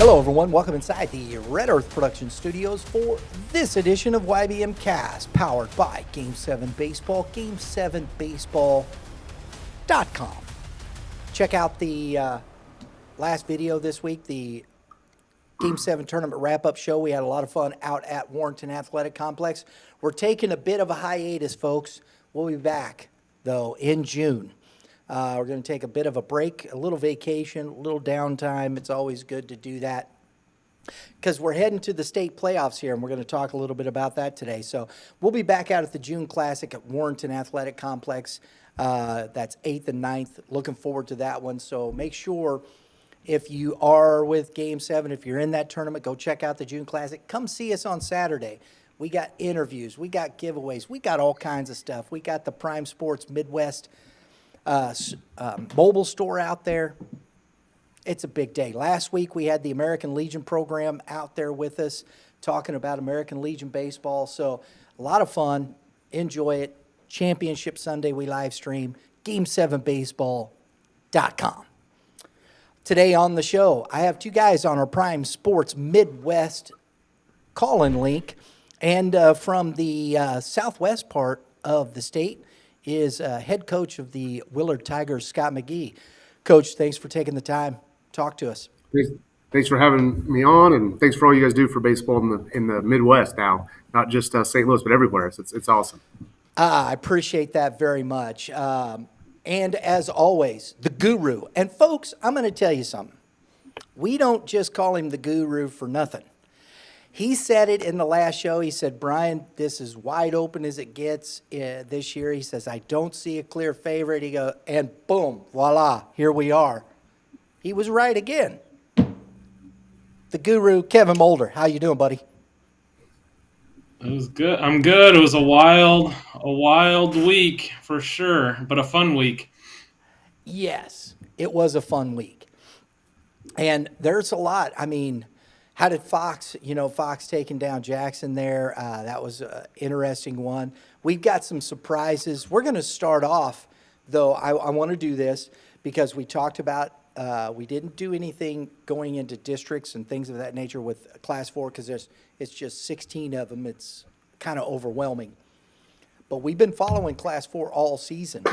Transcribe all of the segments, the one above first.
Hello, everyone. Welcome inside the Red Earth Production Studios for this edition of YBMcast, powered by Game 7 Baseball, game7baseball.com. Check out the last video this week, the Game 7 tournament wrap-up show. We had a lot of fun out at Warrenton Athletic Complex. We're taking a bit of a hiatus, folks. We'll be back, though, in June. We're going to take a bit of a break, a little vacation, a little downtime. It's always good to do that because we're heading to the state playoffs here, and we're going to talk a little bit about that today. So we'll be back out at the June Classic at Warrenton Athletic Complex. That's 8th and 9th. Looking forward to that one. So make sure if you are with Game 7, if you're in that tournament, go check out the June Classic. Come see us on Saturday. We got interviews. We got giveaways. We got all kinds of stuff. We got the Prime Sports Midwest mobile store out there. It's a big day. Last week we had the American Legion program out there with us talking about American Legion baseball. So a lot of fun. Enjoy it. Championship Sunday we live stream. game7baseball.com. Today on the show, I have two guys on our Prime Sports Midwest call-in link. And from the southwest part of the state is head coach of the Willard Tigers, Scott McGee. Coach, thanks for taking the time. Talk to us. Thanks for having me on, and thanks for all you guys do for baseball in the Midwest now, not just St. Louis, but everywhere. It's awesome. I appreciate that very much. And as always, the guru. And folks, I'm going to tell you something. We don't just call him the guru for nothing. He said it in the last show. He said, Brian, this is wide open as it gets this year. He says, I don't see a clear favorite. He goes, and boom, voila, here we are. He was right again. The guru, Kevin Moulder. How you doing, buddy? It was good. I'm good. It was a wild week for sure, but a fun week. Yes, it was a fun week. And there's a lot. I mean, how did Fox taking down Jackson there? That was an interesting one. We've got some surprises. We're going to start off, though, I want to do this because we talked about we didn't do anything going into districts and things of that nature with Class 4 because it's just 16 of them. It's kind of overwhelming. But we've been following Class 4 all season,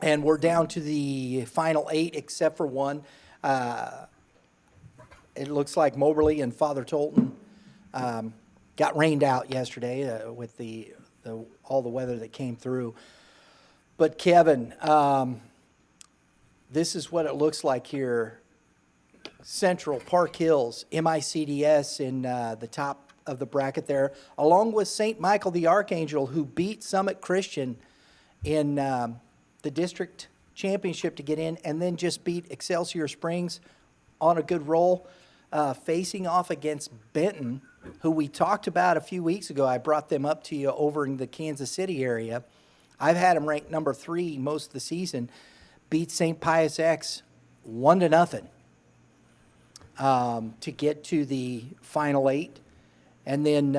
and we're down to the final 8 except for one. It looks like Moberly and Father Tolton got rained out yesterday with all the weather that came through. But Kevin, this is what it looks like here. Central, Park Hills, MICDS in the top of the bracket there, along with St. Michael the Archangel, who beat Summit Christian in the district championship to get in, and then just beat Excelsior Springs on a good roll. Facing off against Benton, who we talked about a few weeks ago. I brought them up to you over in the Kansas City area. I've had them ranked number 3 most of the season. Beat St. Pius X 1-0 to get to the final 8. And then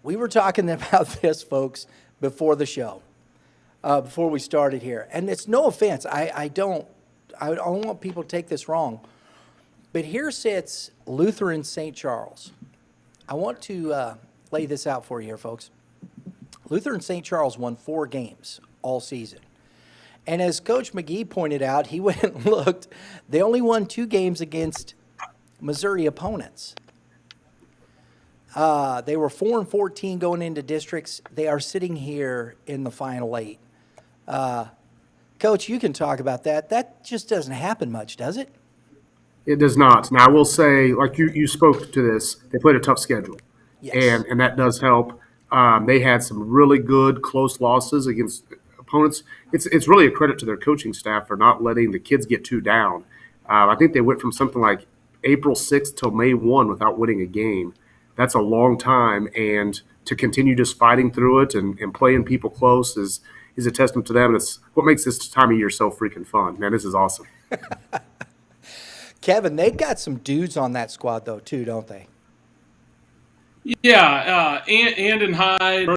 we were talking about this, folks, before the show, before we started here. And it's no offense. I don't want people to take this wrong. But here sits Lutheran St. Charles. I want to lay this out for you here, folks. Lutheran St. Charles won 4 games all season. And as Coach McGee pointed out, he went and looked. They only won 2 games against Missouri opponents. They were 4-14 going into districts. They are sitting here in the final 8. Coach, you can talk about that. That just doesn't happen much, does it? It does not. Now, I will say, like you spoke to this, they played a tough schedule, Yes. and that does help. They had some really good close losses against opponents. It's really a credit to their coaching staff for not letting the kids get too down. I think they went from something like April 6th till May 1 without winning a game. That's a long time, and to continue just fighting through it and playing people close is a testament to them. It's what makes this time of year so freaking fun. Man, this is awesome. Kevin, they got some dudes on that squad, though, too, don't they? Yeah, and Hyde,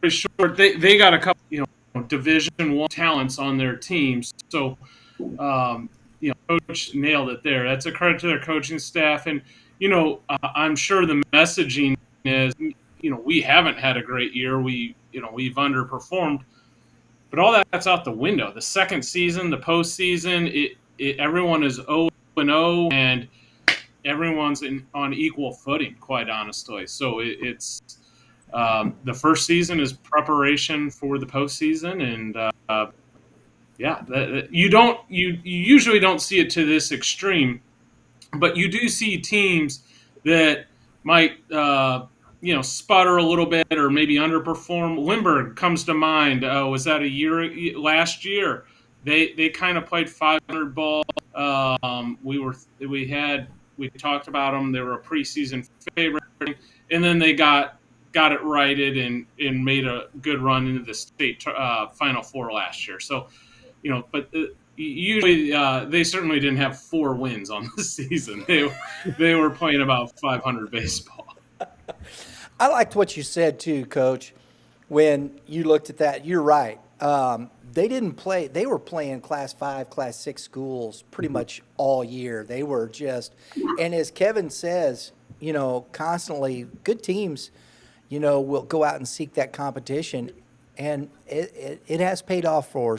very short. They got a couple, Division I talents on their teams. So Coach nailed it there. That's a credit to their coaching staff. And, I'm sure the messaging is, we haven't had a great year. We've underperformed. But all that's out the window. The second season, the postseason, everyone is 0-0, and everyone's on equal footing, quite honestly. So it's the first season is preparation for the postseason, and you usually don't see it to this extreme, but you do see teams that might sputter a little bit or maybe underperform. Limburg comes to mind. Was that last year? They kind of played 500 ball. We talked about them. They were a preseason favorite, and then they got it righted and made a good run into the state Final Four last year. So, but usually they certainly didn't have 4 wins on the season. They were playing about 500 baseball. I liked what you said too, Coach. When you looked at that, you're right. They didn't play. They were playing Class 5, Class 6 schools pretty much all year. They were just, and as Kevin says, constantly good teams, will go out and seek that competition, and it has paid off for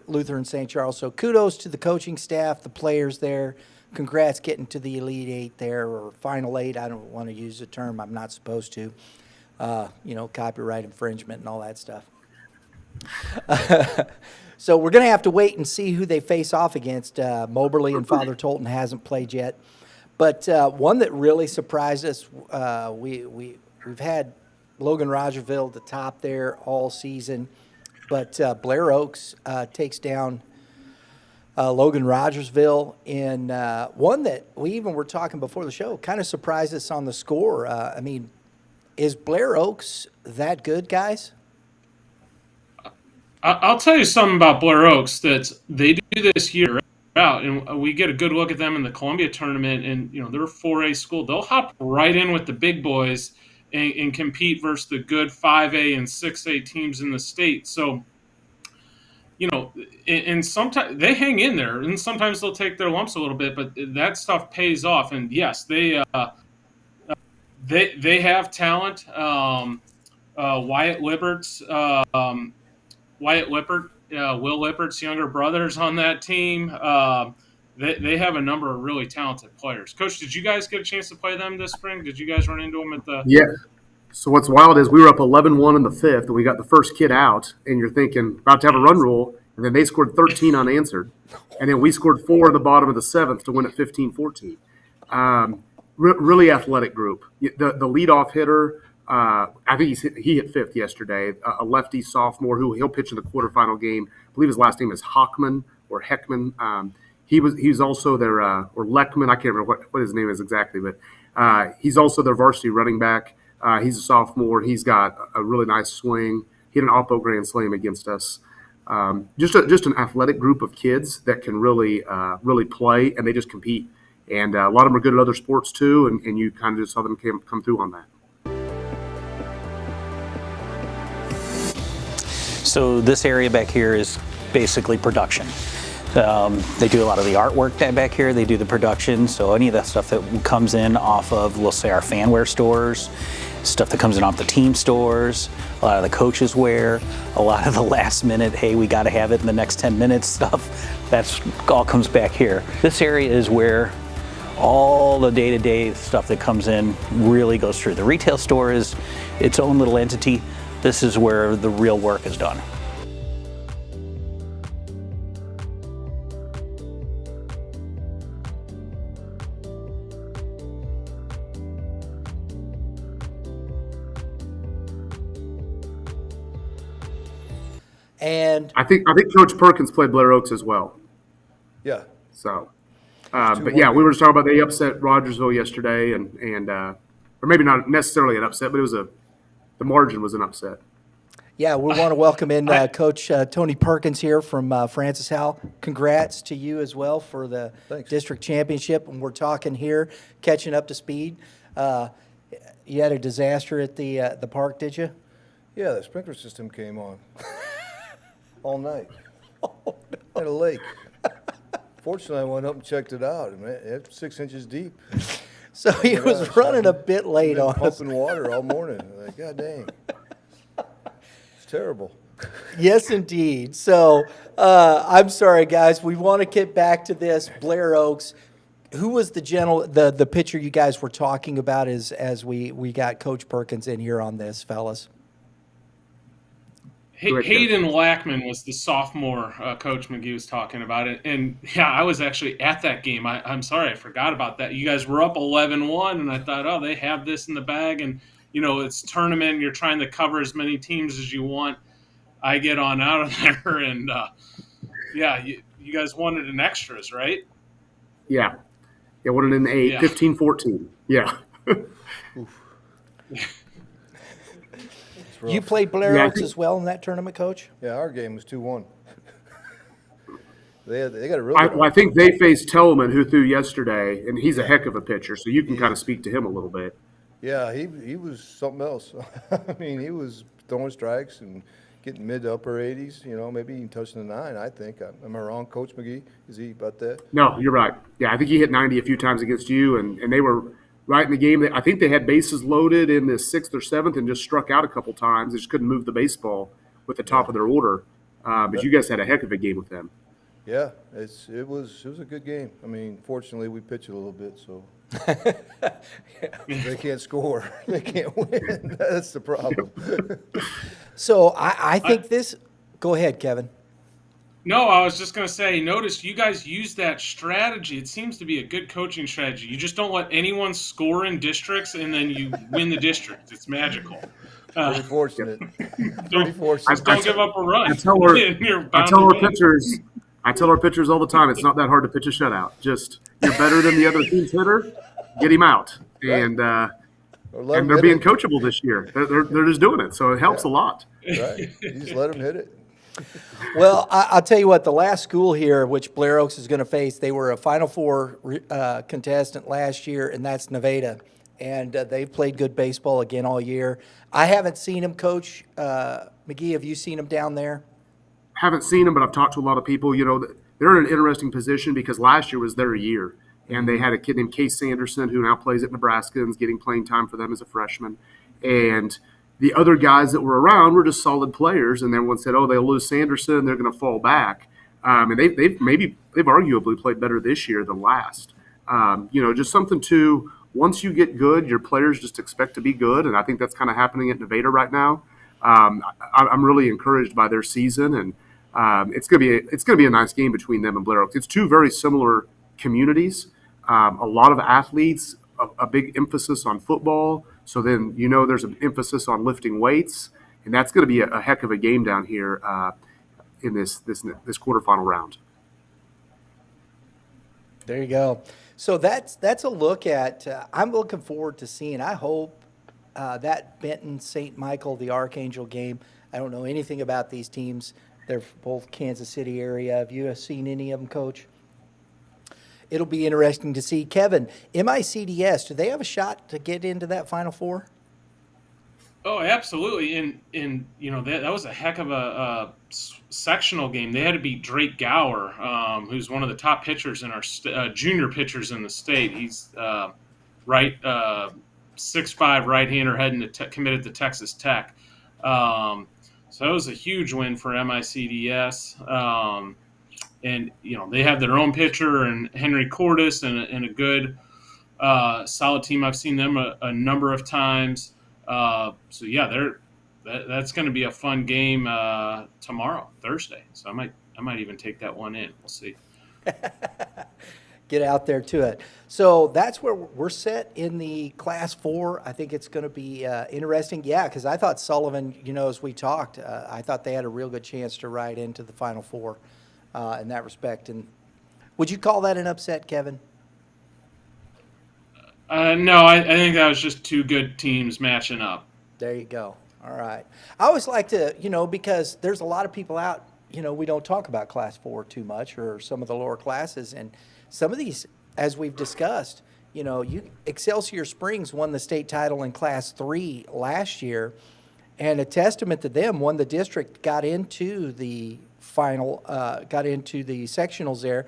Lutheran St. Charles. So kudos to the coaching staff, the players there. Congrats getting to the Elite 8 there, or Final 8. I don't want to use a term I'm not supposed to. Copyright infringement and all that stuff. So we're going to have to wait and see who they face off against. Moberly and Father Tolton hasn't played yet. But one that really surprised us, we've had Logan Rogersville at the top there all season. But Blair Oaks takes down Logan Rogersville in one that we even were talking before the show, kind of surprised us on the score. Is Blair Oaks that good, guys? I'll tell you something about Blair Oaks that they do this year out, and we get a good look at them in the Columbia tournament, and they're a 4A school. They'll hop right in with the big boys and compete versus the good 5A and 6A teams in the state. So, and sometimes they hang in there, and sometimes they'll take their lumps a little bit, but that stuff pays off. And yes, they have talent. Wyatt Lippert's Will Lippert's younger brothers on that team. They have a number of really talented players. Coach, did you guys get a chance to play them this spring? Did you guys run into them at the? Yeah. So what's wild is we were up 11-1 in the 5th, and we got the first kid out, and you're thinking about to have a run rule, and then they scored 13 unanswered, and then we scored 4 in the bottom of the 7th to win at 15-14. Really athletic group. The leadoff hitter, I think he hit 5th yesterday, a lefty sophomore who he'll pitch in the quarterfinal game. I believe his last name is Hockman or Heckman. He's also their or Leckman. I can't remember what his name is exactly, but he's also their varsity running back. He's a sophomore. He's got a really nice swing. He had an oppo grand slam against us. Just an athletic group of kids that can really play, and they just compete. And a lot of them are good at other sports too, and you kind of just saw them come through on that. So this area back here is basically production. They do a lot of the artwork back here. They do the production. So any of that stuff that comes in off of, we'll say, our fanware stores, stuff that comes in off the team stores, a lot of the coaches wear, a lot of the last minute, hey, we got to have it in the next 10 minutes stuff. That's all comes back here. This area is where all the day-to-day stuff that comes in really goes through. The retail store is its own little entity. This is where the real work is done. And I think Coach Perkins played Blair Oaks as well. Yeah. So, but yeah, we were just talking about they upset Rogersville yesterday, and or maybe not necessarily an upset, but the margin was an upset. yeah, we want to welcome in Coach Tony Perkins here from Francis Howell. Congrats to you as well for the Thanks. district championship. And we're talking here, catching up to speed. You had a disaster at the park, did you? Yeah, the sprinkler system came on all night at a lake. Fortunately, I went up and checked it out, and it's 6 inches deep. So he was running a bit late Been on us. pumping water all morning. Like, God dang. It's terrible. Yes, indeed. So I'm sorry, guys. We want to get back to this. Blair Oaks. Who was the pitcher you guys were talking about as we got Coach Perkins in here on this, fellas? Hayden Lackman was the sophomore Coach McGee was talking about it. And, yeah, I was actually at that game. I'm sorry, I forgot about that. You guys were up 11-1, and I thought, oh, they have this in the bag. And, you know, it's tournament, and you're trying to cover as many teams as you want. I get on out of there, and, yeah, you guys wanted an extras, right? Yeah. Yeah, what an 8, Yeah. 15-14. Yeah. You played Blair Yeah, I Oaks think- as well in that tournament, Coach? Yeah, our game was 2-1. They got a really good I think they faced Tellman, who threw yesterday, and he's a heck of a pitcher, so you can kind of speak to him a little bit. Yeah, he was something else. I mean, he was throwing strikes and getting mid to upper 80s, you know, maybe even touching the 9, I think. Am I wrong, Coach McGee? Is he about that? No, you're right. Yeah, I think he hit 90 a few times against you, and they were right in the game. I think they had bases loaded in the 6th or 7th and just struck out a couple times. They just couldn't move the baseball with the top of their order. But you guys had a heck of a game with them. Yeah, it was a good game. I mean, fortunately, we pitched a little bit, so they can't score. They can't win. That's the problem. So I think this – go ahead, Kevin. No, I was just going to say, notice you guys use that strategy. It seems to be a good coaching strategy. You just don't let anyone score in districts, and then you win the district. It's magical. Pretty fortunate. Don't fortunate. give up a run. I tell our You're bound I tell to our win. pitchers I tell our pitchers all the time, it's not that hard to pitch a shutout. Just you're better than the other team's hitter, get him out. And Or let 'em and they're hit being it. coachable this year. They're just doing it, so it helps a lot. Right. You just let them hit it. Well, I'll tell you what, the last school here, which Blair Oaks is going to face, they were a Final Four contestant last year, and that's Nevada. And they've played good baseball again all year. I haven't seen them, Coach. McGee, have you seen them down there? Haven't seen them, but I've talked to a lot of people. You know, they're in an interesting position because last year was their year. And they had a kid named Case Sanderson who now plays at Nebraska and is getting playing time for them as a freshman. And the other guys that were around were just solid players, and everyone said, "Oh, they'll lose Sanderson, they're going to fall back." And they've arguably played better this year than last. You know, just something to once you get good, your players just expect to be good, and I think that's kind of happening at Nevada right now. I'm really encouraged by their season, and it's going to be a nice game between them and Blair Oaks. It's two very similar communities. A lot of athletes, a big emphasis on football. So then, you know, there's an emphasis on lifting weights, and that's going to be a heck of a game down here in this quarterfinal round. There you go. So that's a look at. I'm looking forward to seeing. I hope that Benton St. Michael the Archangel game. I don't know anything about these teams. They're both Kansas City area. Have you seen any of them, Coach? It'll be interesting to see. Kevin, MICDS, do they have a shot to get into that Final Four? Oh, absolutely. And you know, that was a heck of a sectional game. They had to beat Drake Gower, who's one of the top pitchers in our junior pitchers in the state. He's 6'5", right-hander heading to committed to Texas Tech. So that was a huge win for MICDS. And, you know, they have their own pitcher and Henry Cordes and a good, solid team. I've seen them a number of times. So, yeah, that's going to be a fun game tomorrow, Thursday. So I might even take that one in. We'll see. Get out there to it. So that's where we're set in the Class 4. I think it's going to be interesting. Yeah, because I thought Sullivan, you know, as we talked, I thought they had a real good chance to ride into the Final Four. In that respect. And would you call that an upset, Kevin? No, I think that was just two good teams matching up. There you go. All right. I always like to, you know, because there's a lot of people out, you know, we don't talk about Class 4 too much or some of the lower classes. And some of these, as we've discussed, you know, Excelsior Springs won the state title in Class 3 last year. And a testament to them, won the district, got into the final, got into the sectionals there.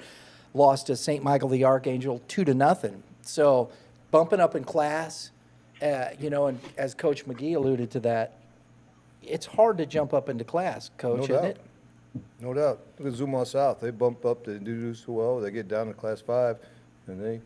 lost to St. Michael the Archangel 2-0. So bumping up in class, and as Coach McGee alluded to that, it's hard to jump up into class, Coach, No isn't doubt. it? No doubt. Look at Zumwalt South. They bump up to do so well. They get down to Class 5, and they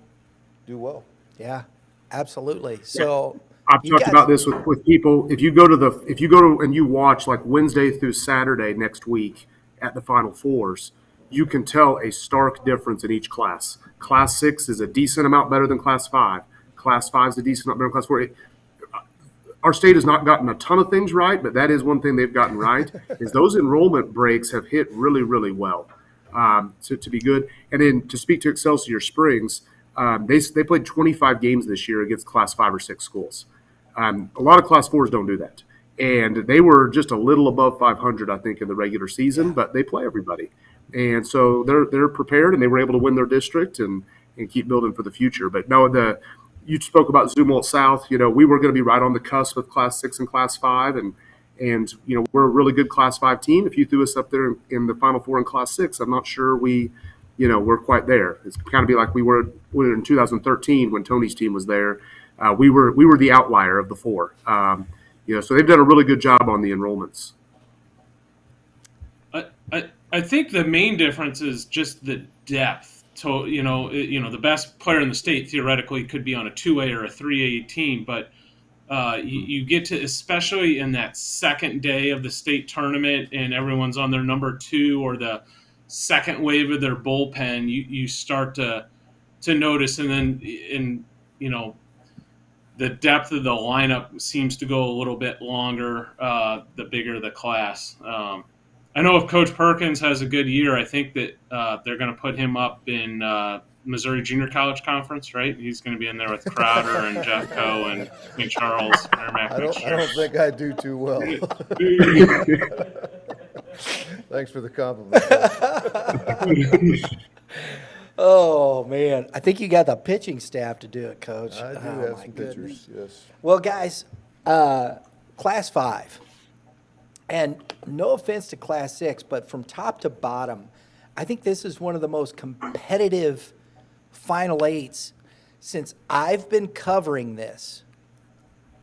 do well. Yeah, absolutely. So I've you talked guys- about this with people. If you go to and you watch like Wednesday through Saturday next week at the Final Fours, you can tell a stark difference in each class. Class 6 is a decent amount better than Class 5. Class 5 is a decent amount better than Class 4. Our state has not gotten a ton of things right, but that is one thing they've gotten right, is those enrollment breaks have hit really, really well to be good. And then to speak to Excelsior Springs, they played 25 games this year against Class 5 or 6 schools. A lot of Class 4s don't do that. And they were just a little above 500, I think, in the regular season, but they play everybody. And so they're prepared, and they were able to win their district and keep building for the future. But no, you spoke about Zumwalt South. We were going to be right on the cusp with Class 6 and Class 5, and we're a really good Class 5 team. If you threw us up there in the Final Four in Class 6, I'm not sure we're quite there. It's kind of be like we were in 2013 when Tony's team was there. We were the outlier of the four. So they've done a really good job on the enrollments. I think the main difference is just the depth. So the best player in the state theoretically could be on a 2A or a 3A team, but you get to, especially in that second day of the state tournament, and everyone's on their number 2 or the second wave of their bullpen, you start to notice, and then the depth of the lineup seems to go a little bit longer the bigger the class. I know if Coach Perkins has a good year, I think that they're going to put him up in Missouri Junior College Conference, right? He's going to be in there with Crowder and Jeffco and St. Charles. I don't think I do too well. Thanks for the compliment. Oh, man. I think you got the pitching staff to do it, Coach. I do have some pitchers, yes. Well, guys, Class 5. And no offense to Class 6, but from top to bottom, I think this is one of the most competitive Final Eights since I've been covering this.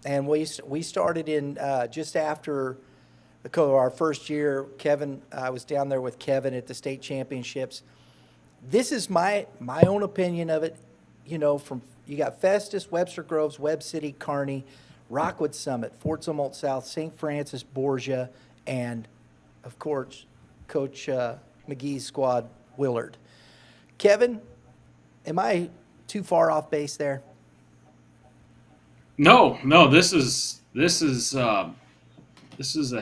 And we started in just after our first year. Kevin, I was down there with Kevin at the state championships. This is my own opinion of it. From you got Festus, Webster Groves, Webb City, Kearney, Rockwood Summit, Fort Zumwalt South, St. Francis, Borgia, and, of course, Coach McGee's squad, Willard. Kevin, am I too far off base there? No. This is a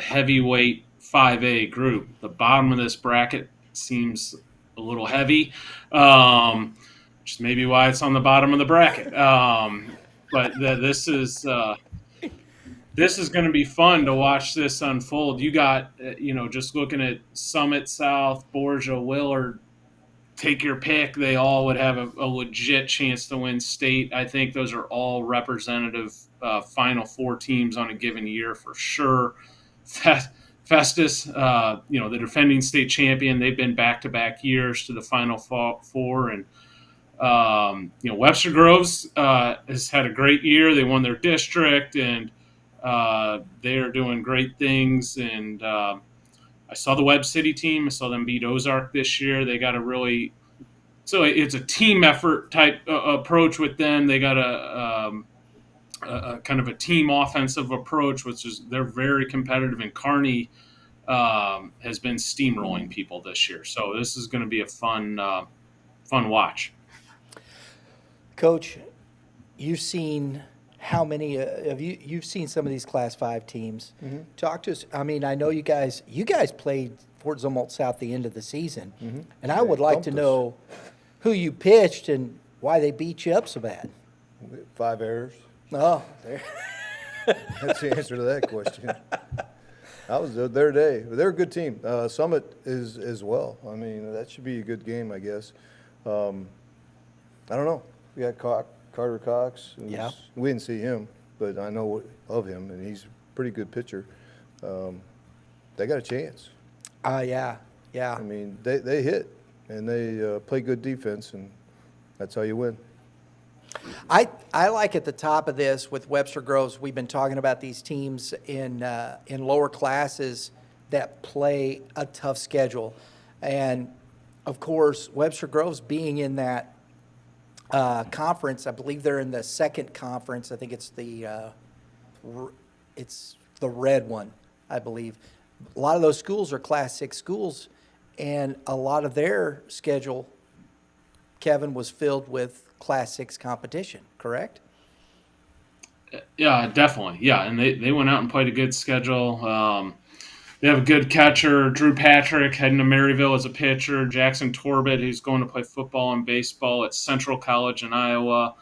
heavyweight 5A group. The bottom of this bracket seems a little heavy, which is maybe why it's on the bottom of the bracket. But this is going to be fun to watch this unfold. You got, just looking at Summit South, Borgia, Willard, take your pick. They all would have a legit chance to win state. I think those are all representative Final Four teams on a given year for sure. Festus, the defending state champion, they've been back-to-back years to the Final Four. And, Webster Groves has had a great year. They won their district, and they are doing great things. And I saw the Webb City team. I saw them beat Ozark this year. They got so it's a team effort type approach with them. They got a kind of a team offensive approach, which is they're very competitive. And Kearney has been steamrolling people this year. So this is going to be a fun watch. Coach, you've seen how many of you've seen some of these Class 5 teams. Mm-hmm. Talk to us. I mean, I know you guys played Fort Zumwalt South the end of the season, mm-hmm. and I would like to know who you pitched and why they beat you up so bad. 5 errors. Oh, there. That's the answer to that question. That was their day. They're a good team. Summit is as well. I mean, that should be a good game, I guess. I don't know. We had Carter Cox. Yeah. We didn't see him, but I know of him, and he's a pretty good pitcher. They got a chance. Yeah. I mean, they hit. and they play good defense, and that's how you win. I like at the top of this with Webster Groves, we've been talking about these teams in lower classes that play a tough schedule. And, of course, Webster Groves being in that conference, I believe they're in the second conference. I think it's the red one, I believe. A lot of those schools are Class 6 schools, and a lot of their schedule, Kevin, was filled with Class 6 competition, correct? Yeah, definitely. Yeah, and they went out and played a good schedule. They have a good catcher, Drew Patrick, heading to Maryville as a pitcher. Jackson Torbett, who's going to play football and baseball at Central College in Iowa.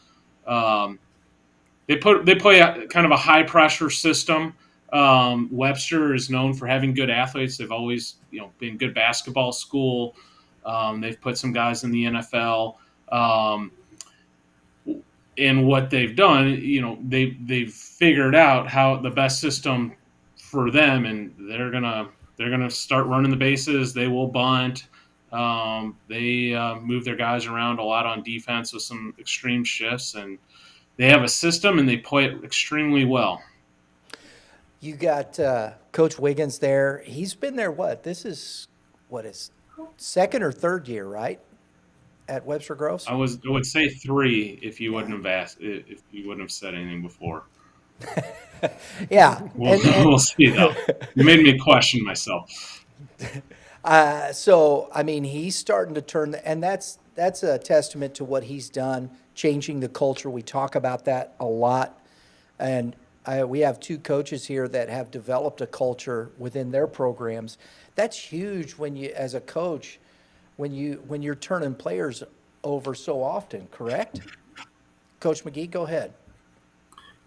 They play kind of a high pressure system. Webster is known for having good athletes. They've always been a good basketball school. They've put some guys in the NFL. And what they've done, they've figured out how the best system for them, and they're gonna start running the bases. They will bunt. They move their guys around a lot on defense with some extreme shifts, and they have a system and they play it extremely well. You got Coach Wiggins there. He's been there. His second or third year, right? At Webster Groves? I would say 3 if you wouldn't have asked, if you wouldn't have said anything before. Yeah. We'll see though. You made me question myself. So, I mean, he's starting to turn, and that's a testament to what he's done, changing the culture. We talk about that a lot. And we have 2 coaches here that have developed a culture within their programs. That's huge when you, as a coach, when you're turning players over so often, correct? Coach McGee, go ahead.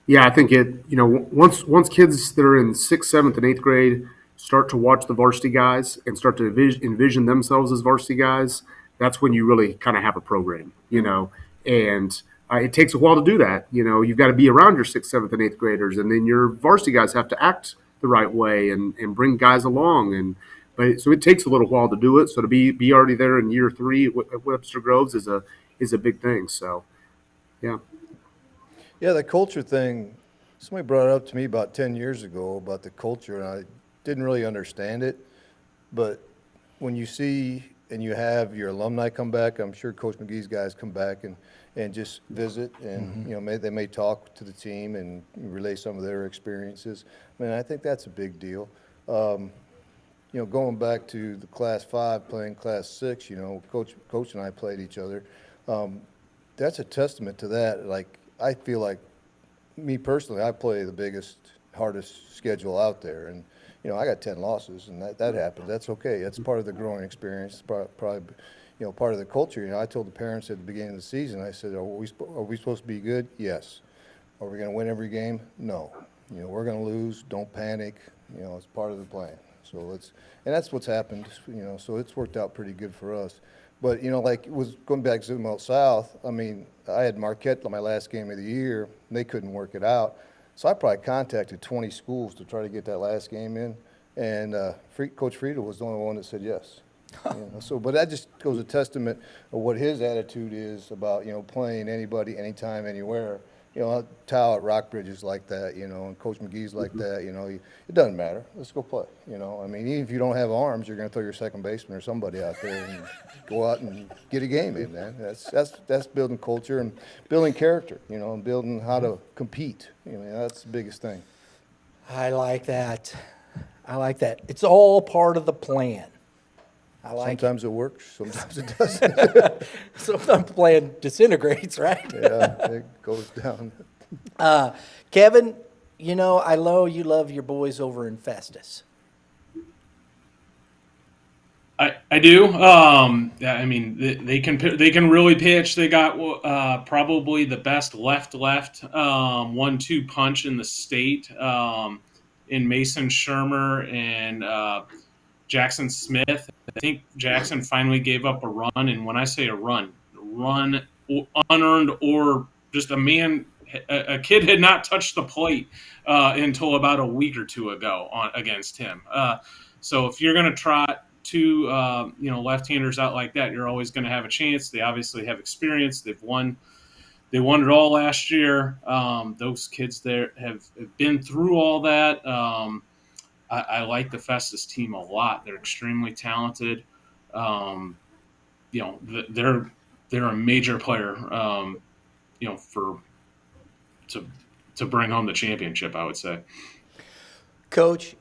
Yeah, I think once kids that are in 6th, 7th, and 8th grade start to watch the varsity guys and start to envision themselves as varsity guys, that's when you really kind of have a program, and it takes a while to do that. You've got to be around your 6th, 7th, and 8th graders, and then your varsity guys have to act the right way and bring guys along. So it takes a little while to do it. So to be already there in year 3 at Webster Groves is a big thing. So, yeah. Yeah, the culture thing, somebody brought it up to me about 10 years ago about the culture, and I didn't really understand it. But when you see and you have your alumni come back, I'm sure Coach McGee's guys come back and just visit, and they may talk to the team and relay some of their experiences. I mean, I think that's a big deal. Going back to the Class 5 playing Class 6, Coach and I played each other. That's a testament to that. Like, I feel like, me personally, I play the biggest, hardest schedule out there. And, I got 10 losses, and that happens. That's okay. That's part of the growing experience, probably, part of the culture. I told the parents at the beginning of the season, I said, are we supposed to be good? Yes. Are we going to win every game? No. We're going to lose. Don't panic. It's part of the plan. So and that's what's happened, so it's worked out pretty good for us. But, like it was going back to Zoom out South, I mean, I had Marquette on my last game of the year, and they couldn't work it out. So I probably contacted 20 schools to try to get that last game in, and Coach Friedel was the only one that said yes. But that just goes a testament of what his attitude is about, playing anybody, anytime, anywhere. Tal at Rockbridge is like that, and Coach McGee's like that, it doesn't matter. Let's go play, I mean, even if you don't have arms, you're going to throw your second baseman or somebody out there and go out and get a game in, man. That's building culture and building character, and building how to compete. That's the biggest thing. I like that. It's all part of the plan. Sometimes it works, sometimes it doesn't. Sometimes the plan disintegrates, right? Yeah, it goes down. Kevin, I know you love your boys over in Festus. I do. I mean, they can really pitch. They got probably the best left 1-2 punch in the state in Mason Shermer and Jackson Smith. I think Jackson finally gave up a run, and when I say a run unearned, or just a kid had not touched the plate until about a week or 2 ago against him. So if you're going to trot two left-handers out like that, you're always going to have a chance. They obviously have experience. They won it all last year. Those kids there have been through all that. I like the Festus team a lot. They're extremely talented. They're a major player. To bring home the championship, I would say. Coach,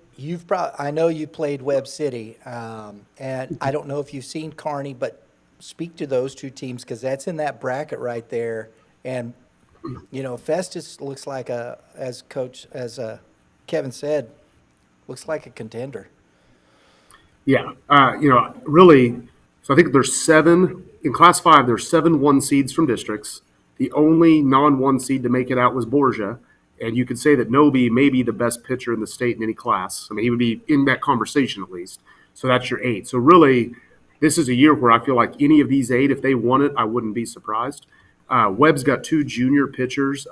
I know you played Webb City, and I don't know if you've seen Kearney, but speak to those two teams because that's in that bracket right there. And Festus looks like as Kevin said, looks like a contender. Yeah, really. So I think there's 7 in Class 5. There's 7 1 seeds from districts. The only non-1 seed to make it out was Borgia, and you could say that Noby may be the best pitcher in the state in any class. I mean, he would be in that conversation at least. So that's your 8. So really, this is a year where I feel like any of these 8, if they won it, I wouldn't be surprised. Webb's got 2 junior pitchers,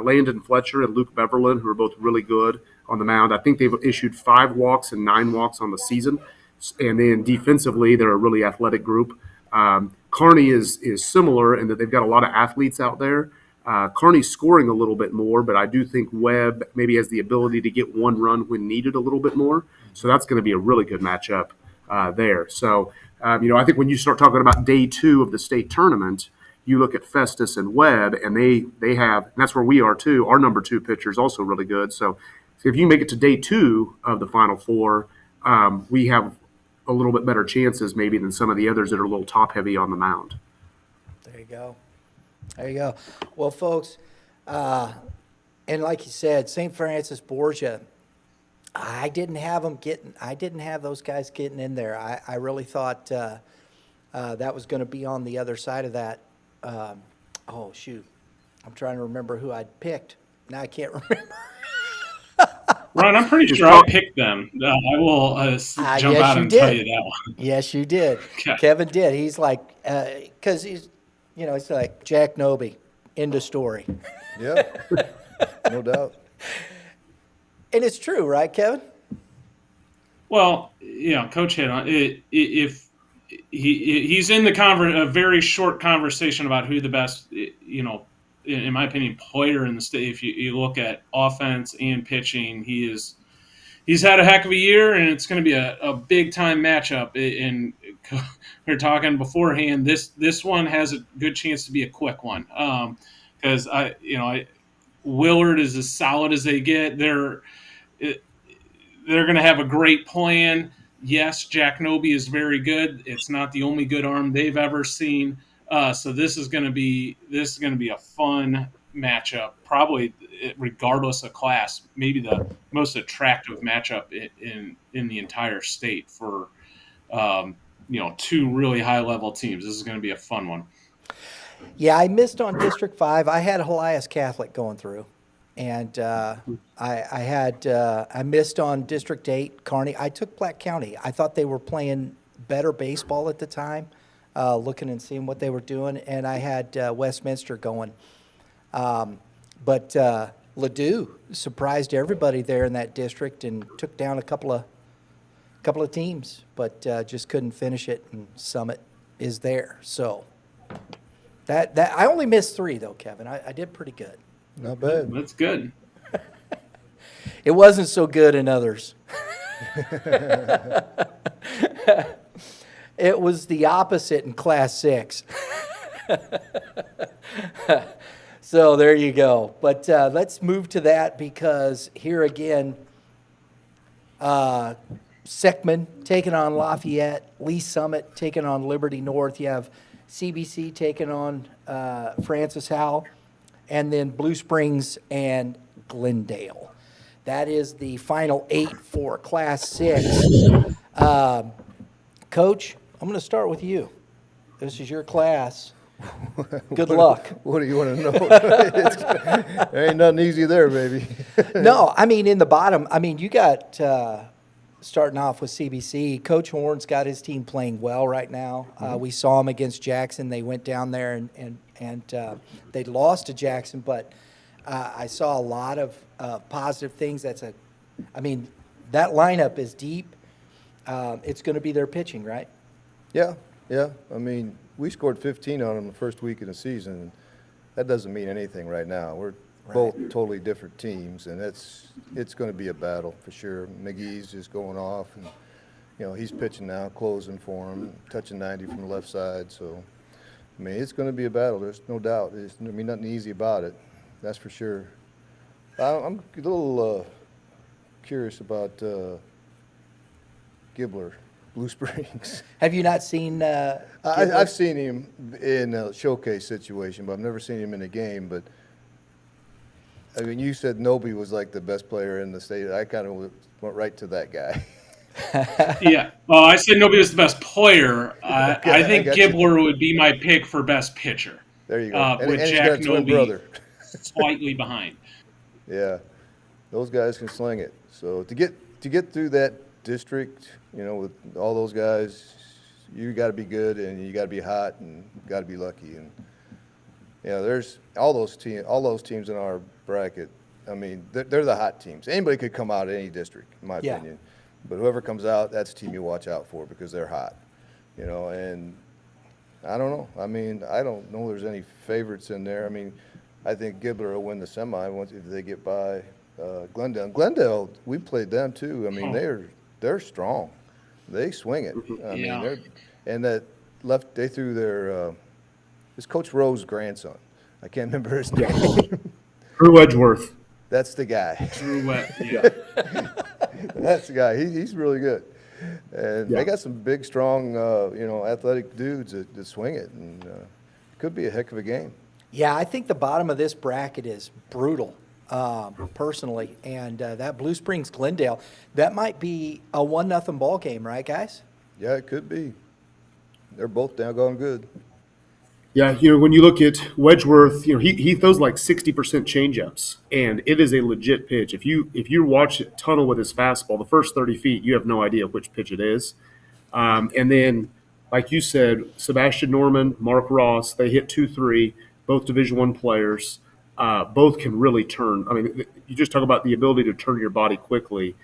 Landon Fletcher and Luke Beverlin, who are both really good on the mound. I think they've issued 5 walks and 9 walks on the season. And then defensively, they're a really athletic group. Kearney is similar in that they've got a lot of athletes out there. Kearney's scoring a little bit more, but I do think Webb maybe has the ability to get one run when needed a little bit more. So that's going to be a really good matchup there. So, I think when you start talking about day 2 of the state tournament, you look at Festus and Webb, and they have, and that's where we are too. Our number 2 pitcher is also really good. So if you make it to day 2 of the Final Four, we have a little bit better chances maybe than some of the others that are a little top heavy on the mound. There you go. Well, folks, and like you said, St. Francis Borgia, I didn't have those guys getting in there. I really thought that was going to be on the other side of that. I'm trying to remember who I'd picked. Now I can't remember. Ron, I'm pretty sure I picked them. I will jump out and tell you that one. Yes, you did. Okay. Kevin did. He's like, because he's like Jack Noby, end of story. Yeah, no doubt. And it's true, right, Kevin? Well, Coach hit on it. If he's in a very short conversation about who the best, in my opinion, player in the state. If you look at offense and pitching, he's had a heck of a year, and it's going to be a big time matchup. And we were talking beforehand. This one has a good chance to be a quick one because Willard is as solid as they get. They're going to have a great plan. Yes, Jack Noby is very good. It's not the only good arm they've ever seen. So this is going to be a fun matchup, probably regardless of class, maybe the most attractive matchup in the entire state for 2 really high level teams. This is going to be a fun one. Yeah, I missed on District 5. I had Helias Catholic going through, and I missed on District 8 Kearney. I took Platte County. I thought they were playing better baseball at the time. Looking and seeing what they were doing, and I had Westminster going. But Ladue surprised everybody there in that district and took down a couple of teams, but just couldn't finish it, and Summit is there. So that I only missed 3, though, Kevin. I did pretty good. Not bad. That's good. It wasn't so good in others. It was the opposite in Class 6. So there you go. But let's move to that because here again, Seckman taking on Lafayette, Lee Summit taking on Liberty North. You have CBC taking on Francis Howell, and then Blue Springs and Glendale. That is the final 8 for Class 6. Coach, I'm going to start with you. This is your class. Good luck. What do you want to know? There ain't nothing easy there, baby. No, I mean, in the bottom, you got, starting off with CBC, Coach Horn's got his team playing well right now. We saw him against Jackson. They went down there and they lost to Jackson, but I saw a lot of positive things. That lineup is deep. it's going to be their pitching, right? Yeah, yeah. I mean, we scored 15 on them the first week of the season. That doesn't mean anything right now. We're both totally different teams, and it's going to be a battle for sure. McGee's just going off, and he's pitching now, closing for him, touching 90 from the left side. So, I mean, it's going to be a battle. There's no doubt. There's going to be nothing easy about it. That's for sure. I'm a little curious about Gibbler, Blue Springs. Have you not seen? I've seen him in a showcase situation, but I've never seen him in a game. But I mean, you said Noby was like the best player in the state. I kind of went right to that guy. Yeah. Well, I said nobody was the best player. I think got Gibbler would be my pick for best pitcher. There you go. With he's Jack got a twin Noby brother. slightly behind. Yeah, those guys can sling it. So to get through that district, with all those guys, you got to be good and you got to be hot and got to be lucky. And there's all those teams in our bracket. I mean, they're the hot teams. Anybody could come out of any district, in my opinion. But whoever comes out, that's a team you watch out for because they're hot. And I don't know. I mean, I don't know there's any favorites in there. I mean, I think Gibbler will win the semi once if they get by Glendale. Glendale, we played them too. I mean, they're strong. They swing it. I mean, they threw their it's Coach Rowe's grandson. I can't remember his name. Drew Edgeworth. That's the guy. Drew Wet, yeah. That's the guy. He's really good. And they got some big, strong, athletic dudes that swing it, and it could be a heck of a game. Yeah, I think the bottom of this bracket is brutal, personally. And that Blue Springs Glendale, that might be a 1-0 ball game, right, guys? Yeah, it could be. They're both doggone good. Yeah, when you look at Wedgeworth, he throws like 60% changeups, and it is a legit pitch. If you watch it tunnel with his fastball, the first 30 feet, you have no idea which pitch it is. And then, like you said, Sebastian Norman, Mark Ross, they hit 2-3, both Division I players. Both can really turn. I mean, you just talk about the ability to turn your body quickly.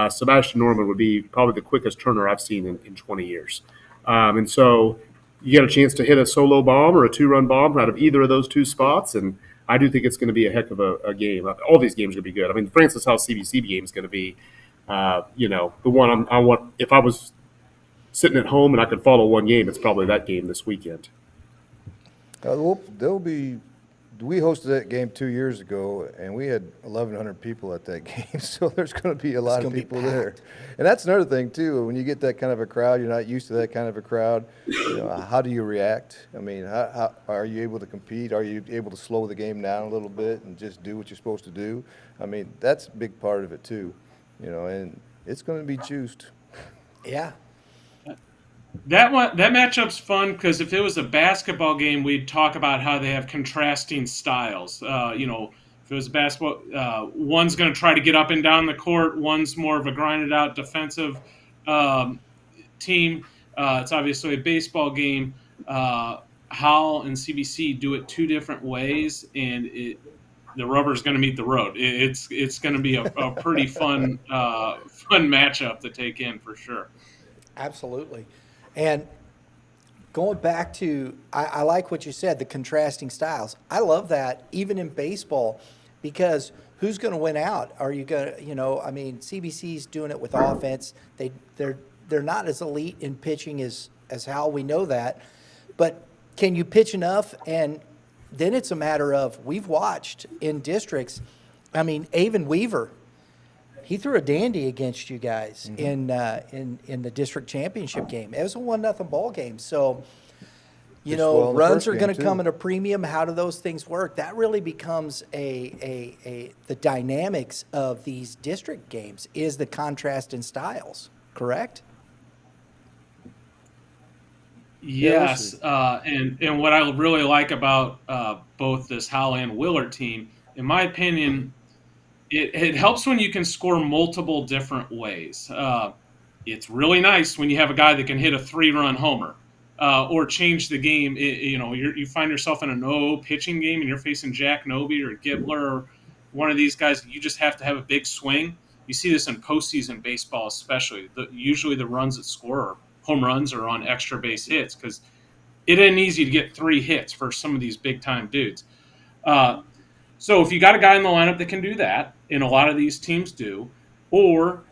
Sebastian Norman would be probably the quickest turner I've seen in 20 years. And so you get a chance to hit a solo bomb or a 2-run bomb out of either of those two spots, and I do think it's going to be a heck of a game. All these games are going to be good. I mean, the Francis Howell CBC game is going to be, the one I want. If I was sitting at home and I could follow one game, it's probably that game this weekend. We hosted that game 2 years ago, and we had 1,100 people at that game, so there's going to be a lot of people there. And that's another thing, too. When you get that kind of a crowd, you're not used to that kind of a crowd. How do you react? I mean, how are you able to compete? Are you able to slow the game down a little bit and just do what you're supposed to do? I mean, that's a big part of it, too. And it's going to be juiced. Yeah. That matchup's fun because if it was a basketball game, we'd talk about how they have contrasting styles. If it was basketball, one's going to try to get up and down the court. One's more of a grinded out defensive team. It's obviously a baseball game. Howell and CBC do it two different ways, and the rubber's going to meet the road. It's going to be a pretty fun matchup to take in for sure. Absolutely. And going back to, I like what you said, the contrasting styles. I love that even in baseball because who's going to win out? Are you going to, CBC's doing it with offense. They're not as elite in pitching as how we know that. But can you pitch enough? And then it's a matter of, we've watched in districts, Avon Weaver, he threw a dandy against you guys in the district championship game. It was a 1-0 ball game. So, runs are going to come at a premium. How do those things work? That really becomes the dynamics of these district games is the contrast in styles, correct? Yes, and what I really like about both this Howell and Willard team, in my opinion, it helps when you can score multiple different ways. It's really nice when you have a guy that can hit a 3-run homer or change the game. You find yourself in a no pitching game and you're facing Jack Noby or Gibbler or one of these guys. You just have to have a big swing. you see this in postseason baseball especially. Usually the runs that score home runs are on extra base hits because it isn't easy to get 3 hits for some of these big-time dudes. So if you got a guy in the lineup that can do that, and a lot of these teams do, or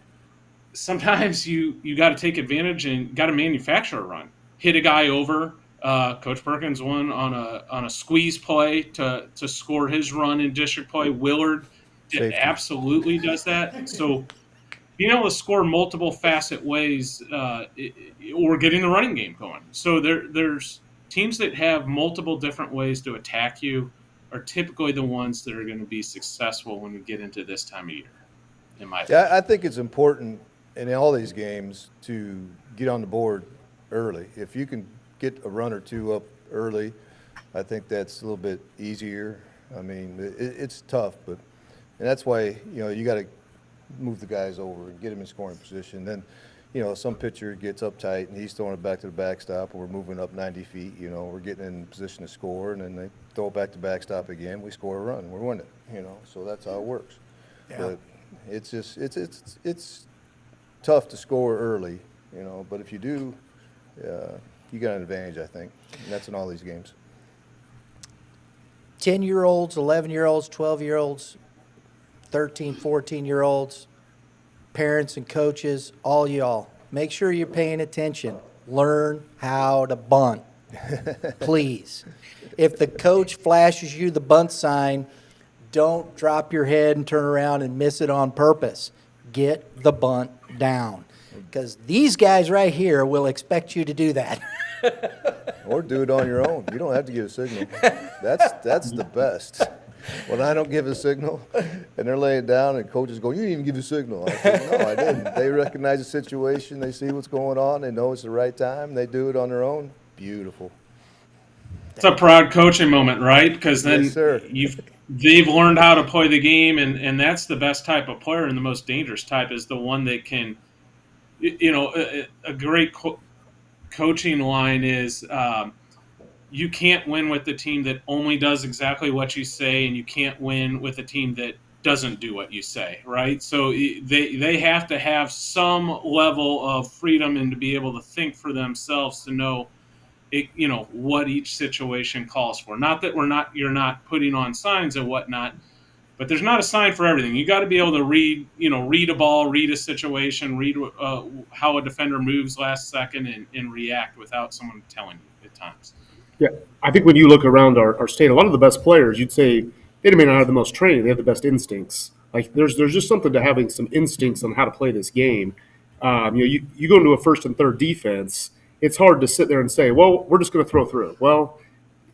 sometimes you got to take advantage and got to manufacture a run, hit a guy over. Coach Perkins won on a squeeze play to score his run in district play. Willard absolutely does that. So being able to score multiple facet ways, or getting the running game going. So there's teams that have multiple different ways to attack you are typically the ones that are going to be successful when we get into this time of year, in my opinion. Yeah, I think it's important in all these games to get on the board early. If you can get a run or two up early, I think that's a little bit easier. I mean, it's tough, and that's why, you got to move the guys over and get them in scoring position. Then, some pitcher gets uptight and he's throwing it back to the backstop, and we're moving up 90 feet, we're getting in position to score, and then they throw it back to backstop again, we score a run, we're winning, so that's how it works. Yeah. But it's just, it's tough to score early, but if you do, you got an advantage, I think, and that's in all these games. 10-year-olds, 11-year-olds, 12-year-olds, 13, 14-year-olds, parents and coaches, all y'all, make sure you're paying attention. Learn how to bunt, please. If the coach flashes you the bunt sign, don't drop your head and turn around and miss it on purpose. Get the bunt down, because these guys right here will expect you to do that. Or do it on your own. You don't have to give a signal. That's the best. When I don't give a signal and they're laying down and coaches go, "You didn't even give a signal." I said, "No, I didn't." They recognize the situation. They see what's going on. They know it's the right time. They do it on their own. Beautiful. It's a proud coaching moment, right? Because then yes, they've learned how to play the game, and that's the best type of player, and the most dangerous type is the one that can, a great coaching line is, you can't win with the team that only does exactly what you say, and you can't win with a team that doesn't do what you say, right? So they have to have some level of freedom and to be able to think for themselves to know, what each situation calls for. Not that you're not putting on signs and whatnot, but there's not a sign for everything. You got to be able to read a ball, read a situation, read how a defender moves last second, and react without someone telling you at times. Yeah, I think when you look around our state, a lot of the best players, you'd say they may not have the most training, they have the best instincts. Like there's just something to having some instincts on how to play this game. You go into a first and third defense, it's hard to sit there and say, well, we're just going to throw through. Well,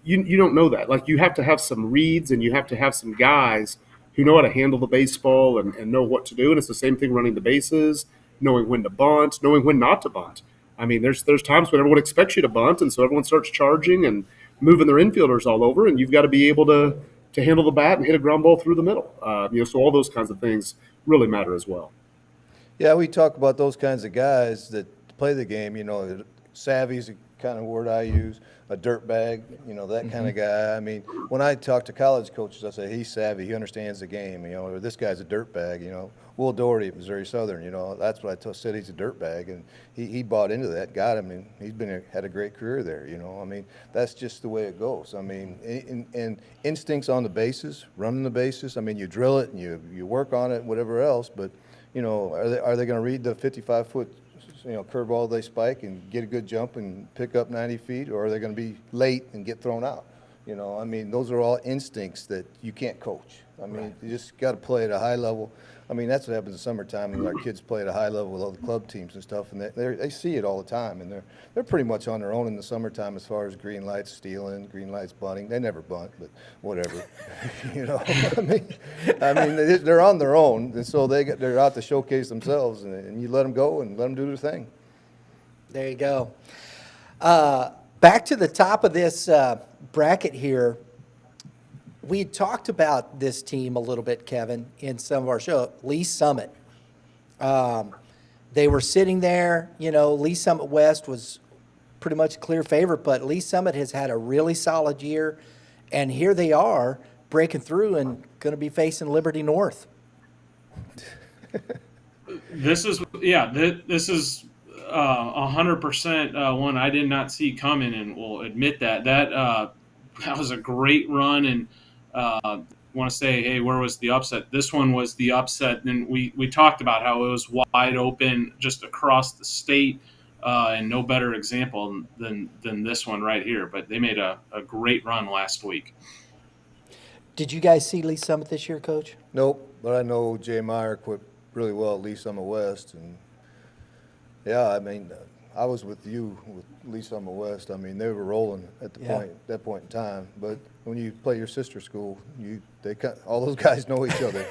you don't know that. Like you have to have some reads, and you have to have some guys who know how to handle the baseball and know what to do. And it's the same thing running the bases, knowing when to bunt, knowing when not to bunt. I mean, there's times when everyone expects you to bunt, and so everyone starts charging and moving their infielders all over, and you've got to be able to handle the bat and hit a ground ball through the middle. So all those kinds of things really matter as well. Yeah, we talk about those kinds of guys that play the game. Savvy is the kind of word I use. A dirtbag, that kind of guy. I mean, when I talk to college coaches, I say he's savvy. He understands the game. Or this guy's a dirtbag. Will Doherty at Missouri Southern. That's what I said. He's a dirtbag, and he bought into that. Got him, and he's had a great career there. I mean, that's just the way it goes. I mean, and instincts on the bases, running the bases. I mean, you drill it and you work on it, whatever else. But are they going to read the 55-foot? Curveball they spike and get a good jump and pick up 90 feet, or are they going to be late and get thrown out? I mean, those are all instincts that you can't coach. I mean, You just got to play at a high level. I mean, that's what happens in summertime when our kids play at a high level with other club teams and stuff, and they see it all the time, and they're pretty much on their own in the summertime as far as green lights stealing, green lights bunting. They never bunt, but whatever. I mean, they're on their own, and so they're out to showcase themselves, and you let them go and let them do their thing. There you go. Back to the top of this bracket here. We had talked about this team a little bit, Kevin, in some of our show. Lee Summit. They were sitting there. Lee Summit West was pretty much a clear favorite, but Lee Summit has had a really solid year, and here they are breaking through and going to be facing Liberty North. This is 100% one I did not see coming, and will admit that was a great run. And want to say, hey, where was the upset? This one was the upset. And we talked about how it was wide open just across the state, and no better example than this one right here. But they made a great run last week. Did you guys see Lee Summit this year, Coach? Nope, but I know Jay Meyer quit really well at Lee Summit West, and yeah, I mean, I was with you with Lee Summit West. I mean, they were rolling at that point in time. But when you play your sister school, all those guys know each other.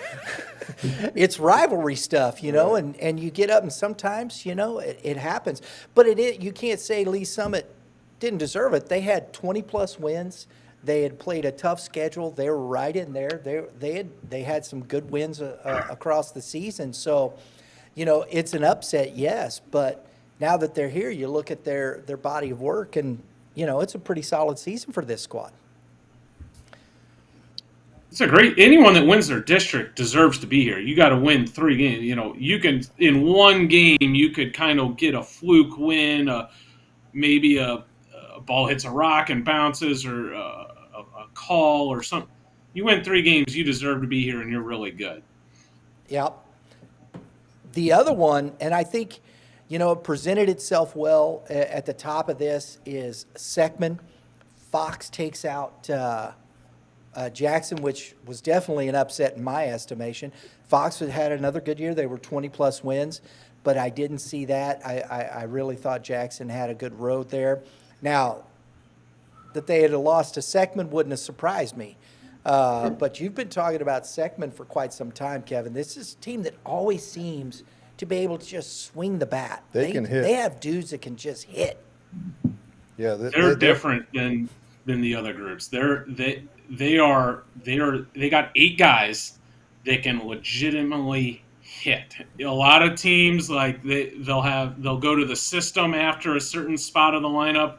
It's rivalry stuff, you know, and you get up and sometimes, you know, it happens. But you can't say Lee Summit didn't deserve it. They had 20-plus wins. They had played a tough schedule. They were right in there. They had some good wins across the season. So, you know, it's an upset, yes, but now that they're here, you look at their body of work, and, you know, it's a pretty solid season for this squad. Anyone that wins their district deserves to be here. You got to win 3 games. You know, you can, in one game, you could kind of get a fluke win, maybe a ball hits a rock and bounces, or a call or something. You win 3 games, you deserve to be here, and you're really good. Yep. The other one, and I think, you know, it presented itself well at the top of this, is Seckman. Fox takes out Jackson, which was definitely an upset in my estimation. Fox had another good year. They were 20-plus wins, but I didn't see that. I really thought Jackson had a good road there. Now, that they had lost to Seckman wouldn't have surprised me. But you've been talking about Seckman for quite some time, Kevin. This is a team that always seems to be able to just swing the bat. They can hit. They have dudes that can just hit. Yeah, they're different than the other groups. They got 8 guys that can legitimately hit. A lot of teams, like, they'll go to the system after a certain spot of the lineup.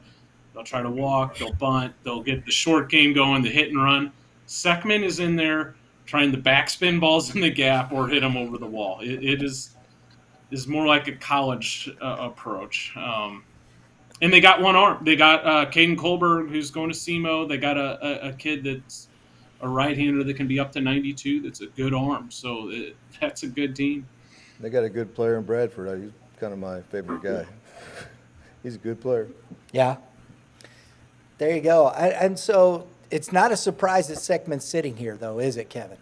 They'll try to walk, they'll bunt, they'll get the short game going, the hit and run. Seckman is in there trying to backspin balls in the gap or hit them over the wall. It is more like a college approach. And they got one arm. They got Caden Kohlberg, who's going to SEMO. They got a kid that's a right-hander that can be up to 92. That's a good arm. So that's a good team. They got a good player in Bradford. He's kind of my favorite guy. He's a good player. Yeah. There you go. And so it's not a surprise that Seckman's sitting here, though, is it, Kevin?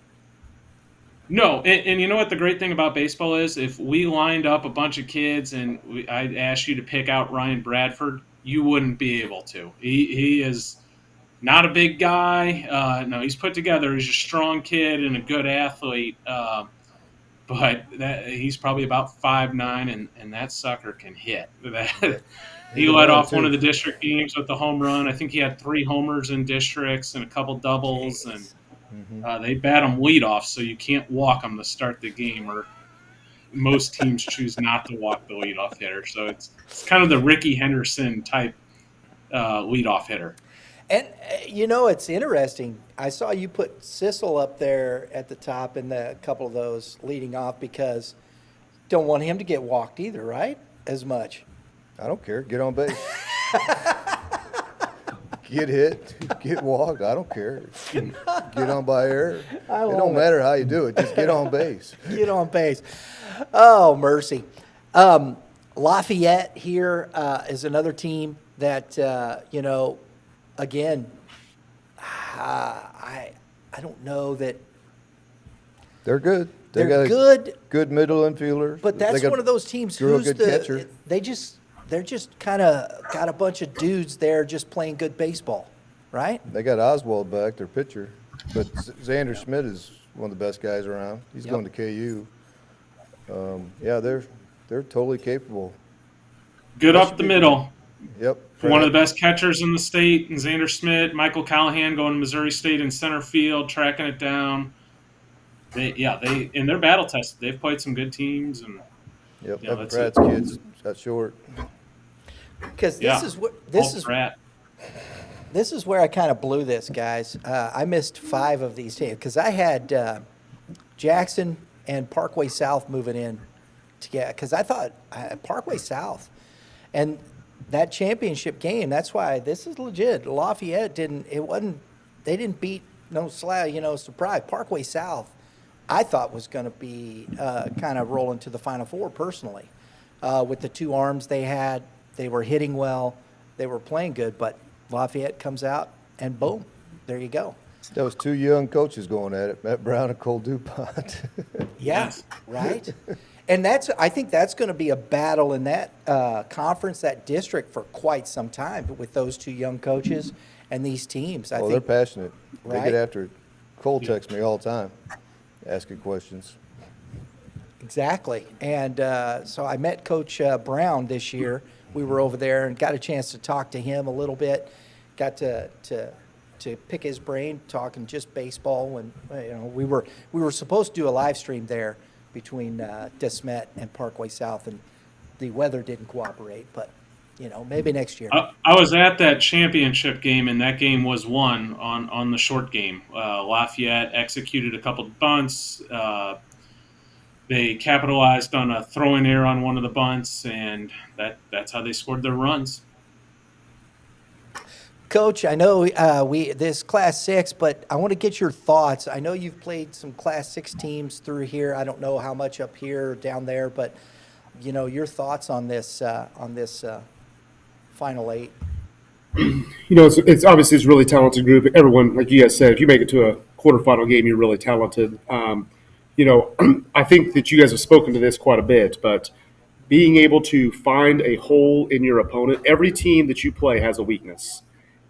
No, and you know what the great thing about baseball is? If we lined up a bunch of kids and I asked you to pick out Ryan Bradford, you wouldn't be able to. He is not a big guy. No, he's put together. He's a strong kid and a good athlete. But he's probably about 5'9", and that sucker can hit. He led off one of the district games with the home run. I think he had 3 homers in districts and a couple doubles. Jeez. And they bat him leadoff, so you can't walk him to start the game, or most teams choose not to walk the leadoff hitter. So it's kind of the Ricky Henderson type leadoff hitter. And, you know, it's interesting. I saw you put Sissel up there at the top in a couple of those leading off because don't want him to get walked either, right? As much. I don't care. Get on base. Get hit, get walked. I don't care. Get on by error. It don't matter how you do it. Just get on base. Get on base. Oh, mercy. Lafayette here is another team that, you know, again, I don't know that. They're good. They're got good. Good middle infielder. But that's one of those teams who's good catcher. They're just kind of got a bunch of dudes there just playing good baseball, right? They got Oswald back, their pitcher. But Xander Schmidt is one of the best guys around. He's going to KU. Yeah, they're totally capable. Good up the middle. Yep. One of the best catchers in the state, and Xander Schmidt, Michael Callahan going to Missouri State in center field, tracking it down. And they're battle tested. They've played some good teams, and Evan Pratt's kids got short. Because this is where I kind of blew this, guys. I missed 5 of these teams because I had Jackson and Parkway South moving in because I thought Parkway South and that championship game, that's why this is legit. Lafayette they didn't beat surprise. Parkway South, I thought was going to be kind of rolling to the Final Four personally. With the two arms they had, they were hitting well, they were playing good, but Lafayette comes out and boom, there you go. That was two young coaches going at it, Matt Brown and Cole DuPont. Yeah, right. And I think that's going to be a battle in that conference, that district for quite some time with those two young coaches and these teams. I think they're passionate. Right? They get after it. Cole texts me all the time, asking questions. Exactly. And so I met Coach Brown this year. We were over there and got a chance to talk to him a little bit. Got to pick his brain, talking just baseball. And we were supposed to do a live stream there between De Smet and Parkway South, and the weather didn't cooperate. But maybe next year. I was at that championship game, and that game was won on the short game. Lafayette executed a couple of bunts. They capitalized on a throw-in error on one of the bunts, and that's how they scored their runs. Coach, I know this Class 6, but I want to get your thoughts. I know you've played some Class 6 teams through here. I don't know how much up here or down there, but your thoughts on this Final 8. It's obviously it's a really talented group. Everyone, like you guys said, if you make it to a quarterfinal game, you're really talented. I think that you guys have spoken to this quite a bit, but being able to find a hole in your opponent, every team that you play has a weakness,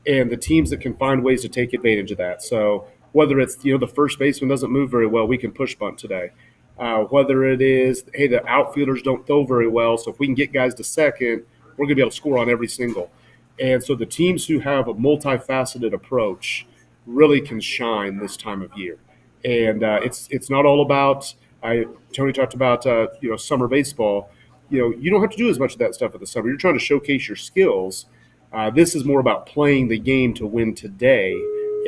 and the teams that can find ways to take advantage of that. So whether it's, the first baseman doesn't move very well, we can push bunt today. Whether it is, hey, the outfielders don't throw very well, so if we can get guys to second, we're going to be able to score on every single. And so the teams who have a multifaceted approach really can shine this time of year. And it's not all about Tony talked about summer baseball. You don't have to do as much of that stuff in the summer. You're trying to showcase your skills. This is more about playing the game to win today,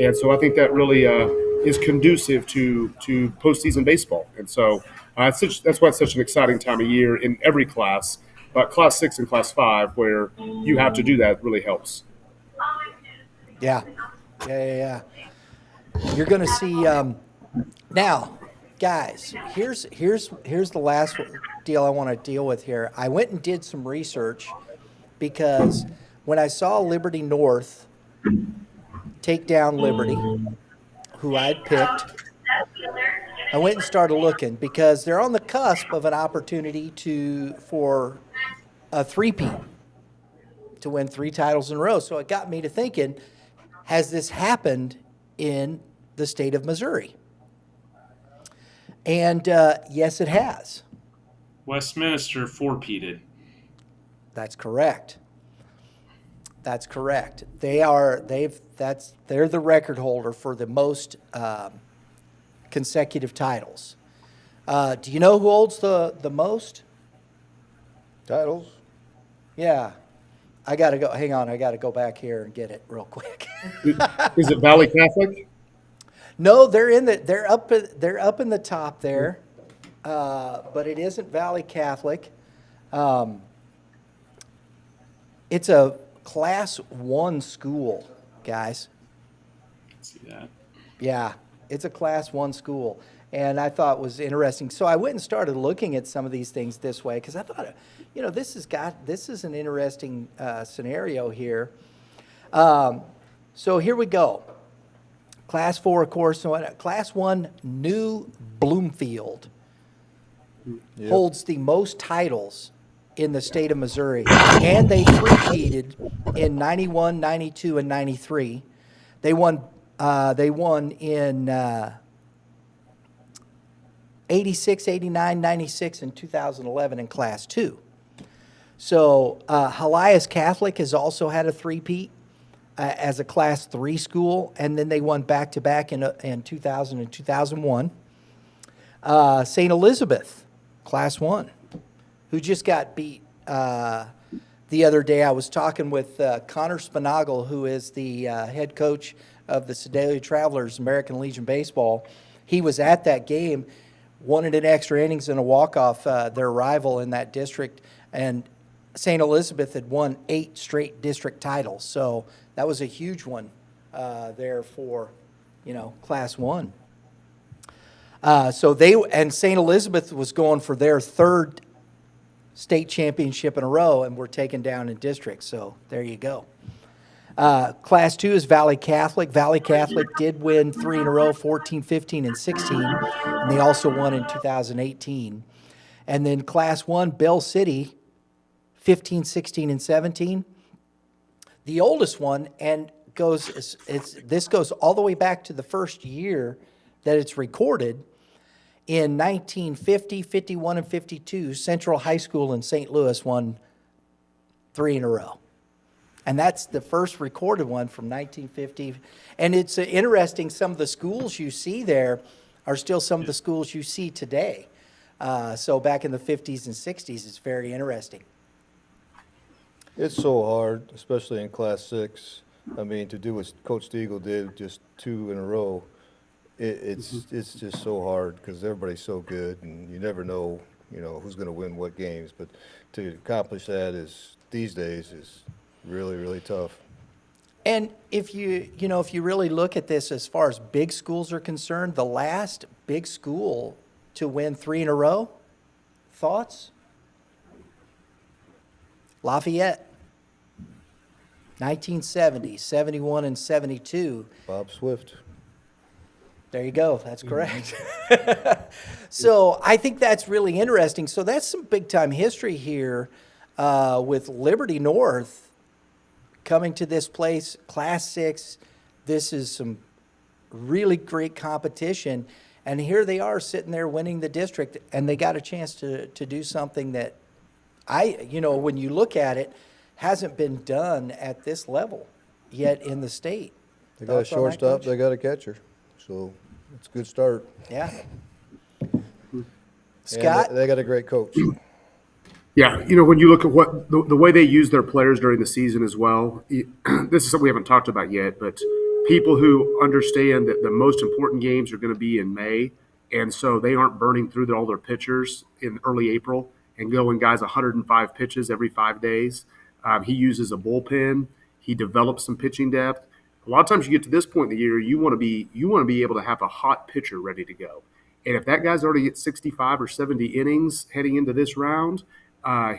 and so I think that really is conducive to postseason baseball. And so that's why it's such an exciting time of year in every class. But Class 6 and Class 5, where you have to do that, really helps. Yeah. You're going to see now, guys. Here's the last deal I want to deal with here. I went and did some research because when I saw Liberty North take down Liberty, who I'd picked, I went and started looking because they're on the cusp of an opportunity for a three-peat, to win 3 titles in a row. So it got me to thinking, has this happened in the state of Missouri? And yes, it has. Westminster four-peated. That's correct. They're the record holder for the most consecutive titles. Do you know who holds the most Titles? Yeah. I got to go. Hang on. I got to go back here and get it real quick. Is it Valley Catholic? No, they're up in the top there. But it isn't Valley Catholic. It's a Class 1 school, guys. See that? Yeah, it's a Class 1 school. And I thought it was interesting. So I went and started looking at some of these things this way because I thought, this is an interesting scenario here. So here we go. Class 4, of course. Class 1, New Bloomfield holds the most titles in the state of Missouri. And they three-peated in 91, 92, and 93. They won in 86, 89, 96, and 2011 in Class 2. So Helias Catholic has also had a three-peat as a Class 3 school, and then they won back-to-back in 2000 and 2001. St. Elizabeth, Class 1, who just got beat the other day. I was talking with Connor Spinagle, who is the head coach of the Sedalia Travelers, American Legion Baseball. He was at that game. won it in extra innings in a walk-off, their rival in that district. And St. Elizabeth had won 8 straight district titles. So that was a huge one there for, Class 1. And St. Elizabeth was going for their 3rd state championship in a row and were taken down in district. So there you go. Class 2 is Valley Catholic. Valley Catholic did win 3 in a row, 14, 15, and 16. And they also won in 2018. And then Class 1, Bell City, 15, 16, and 17. The oldest one, and this goes all the way back to the first year that it's recorded. In 1950, 51, and 52, Central High School in St. Louis won 3 in a row. And that's the first recorded one from 1950. And it's interesting, some of the schools you see there are still some of the schools you see today. So back in the 50s and 60s, it's very interesting. It's so hard, especially in Class 6. I mean, to do what Coach Stiegel did, just 2 in a row, it's just so hard because everybody's so good, and you never know, who's going to win what games. But to accomplish that these days is really, really tough. And if you really look at this as far as big schools are concerned, the last big school to win 3 in a row, thoughts? Lafayette, 1970, 71, and 72. Bob Swift. There you go. That's correct. So I think that's really interesting. So that's some big-time history here with Liberty North coming to this place, Class 6. This is some really great competition. And here they are sitting there winning the district, and they got a chance to do something that when you look at it, hasn't been done at this level yet in the state. They got a shortstop, they got a catcher. So it's a good start. Yeah. Scott? And they got a great coach. Yeah, when you look at what the way they use their players during the season as well, this is something we haven't talked about yet, but people who understand that the most important games are going to be in May, and so they aren't burning through all their pitchers in early April and going guys 105 pitches every 5 days. He uses a bullpen. He develops some pitching depth. A lot of times you get to this point in the year, you want to be able to have a hot pitcher ready to go. And if that guy's already at 65 or 70 innings heading into this round,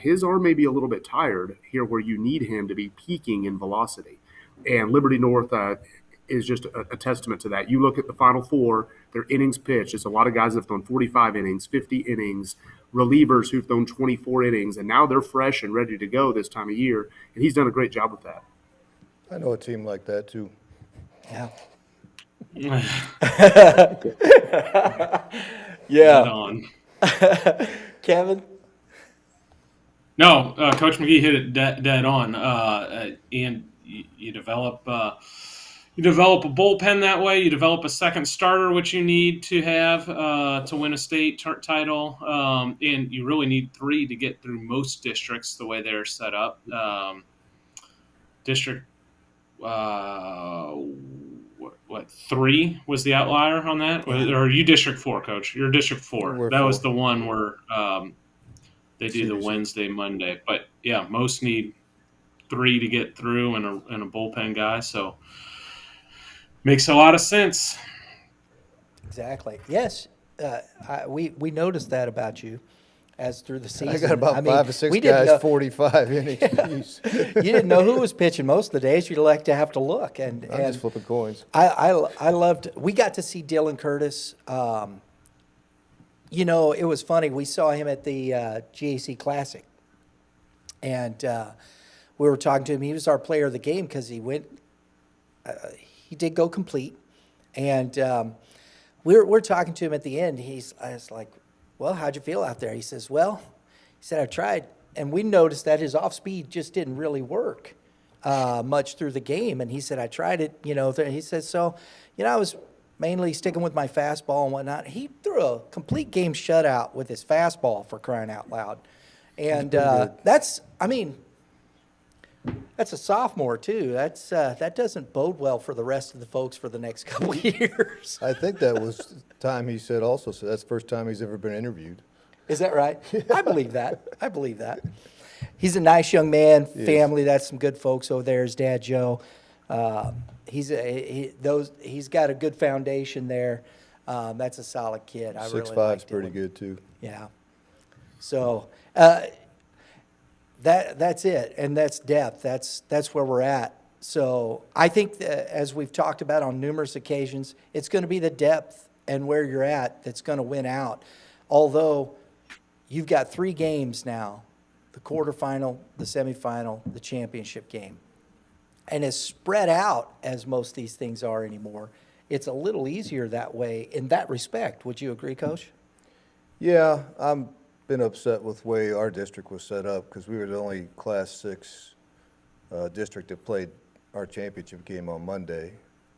his arm may be a little bit tired here where you need him to be peaking in velocity. And Liberty North is just a testament to that. You look at the Final Four, their innings pitched. It's a lot of guys that have thrown 45 innings, 50 innings, relievers who've thrown 24 innings, and now they're fresh and ready to go this time of year. And he's done a great job with that. I know a team like that, too. Yeah. Dead on. Kevin? No, Coach McGee hit it dead on. And you develop a bullpen that way. You develop a second starter, which you need to have to win a state title. And you really need 3 to get through most districts the way they're set up. District, 3 was the outlier on that? Or are you District 4, Coach? You're District 4. That was the one where they do the Wednesday, Monday. But, yeah, most need 3 to get through and a bullpen guy. So makes a lot of sense. Exactly. Yes. We noticed that about you as through the season. I got about 5 or 6 guys, 45 innings. You didn't know who was pitching most of the days. You'd like to have to look. And I'm just flipping coins. I loved – we got to see Dylan Curtis. It was funny. We saw him at the GAC Classic. And we were talking to him. He was our player of the game because he went he did go complete. And we're talking to him at the end. I was like, well, how'd you feel out there? He says, I tried. And we noticed that his off-speed just didn't really work much through the game. And he said, I tried it, He said, I was mainly sticking with my fastball and whatnot. He threw a complete game shutout with his fastball, for crying out loud. And That's a sophomore too. That doesn't bode well for the rest of the folks for the next couple of years. I think that was the time he said also, so that's the first time he's ever been interviewed. Is that right? I believe that. I believe that. He's a nice young man, family. That's some good folks over there. His dad, Joe. He's got a good foundation there. That's a solid kid. I really 6'5" liked is pretty him. good too. Yeah. So that's it, and that's depth. That's where we're at. So I think that, as we've talked about on numerous occasions, it's going to be the depth and where you're at that's going to win out. Although you've got 3 games now, the quarterfinal, the semifinal, the championship game. And as spread out as most of these things are anymore, it's a little easier that way in that respect. Would you agree, Coach? Yeah, I'm been upset with the way our district was set up because we were the only Class 6 district that played our championship game on Monday.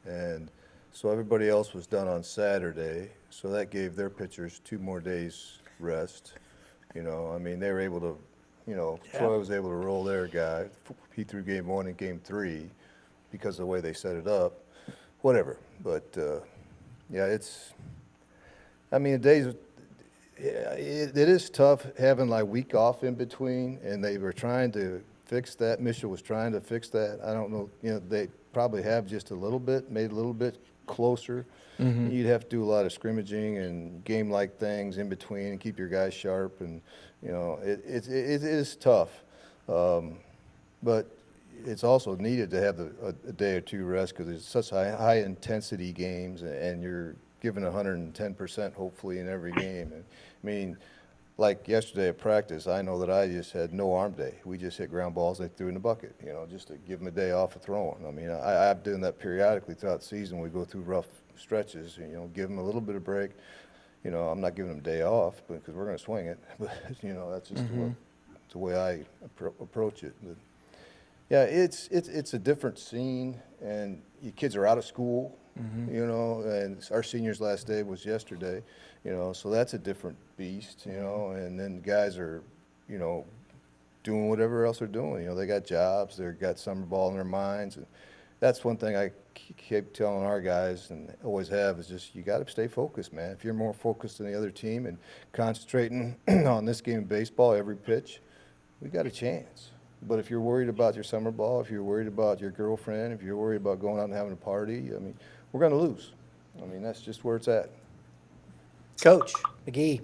And so everybody else was done on Saturday. So that gave their pitchers 2 more days rest. You know, I mean, they were able to, Troy was able to roll their guy. He threw game 1 and game 3 because of the way they set it up. Whatever. But, it is tough having like week off in between, and they were trying to fix that. Mitchell was trying to fix that. I don't know, they probably have just a little bit, made it a little bit closer. Mm-hmm. You'd have to do a lot of scrimmaging and game-like things in between and keep your guys sharp, and it is tough. But it's also needed to have a day or 2 rest because it's such high intensity games, and you're given 110% hopefully in every game. And, I mean, like yesterday at practice, I know that I just had no arm day. We just hit ground balls they threw in the bucket, just to give them a day off of throwing. I mean, I'm doing that periodically throughout the season. We go through rough stretches, give them a little bit of break. I'm not giving them a day off because we're going to swing it. But, that's just the way I approach it. But, yeah, it's a different scene, and your kids are out of school. And our seniors' last day was yesterday, so that's a different beast, and then guys are, doing whatever else they're doing. They got jobs, they've got summer ball in their minds, and that's one thing I keep telling our guys and always have is just you got to stay focused, man. If you're more focused than the other team and concentrating on this game of baseball, every pitch, we got a chance. But if you're worried about your summer ball, if you're worried about your girlfriend, if you're worried about going out and having a party, I mean, we're going to lose. I mean, that's just where it's at. Coach McGee.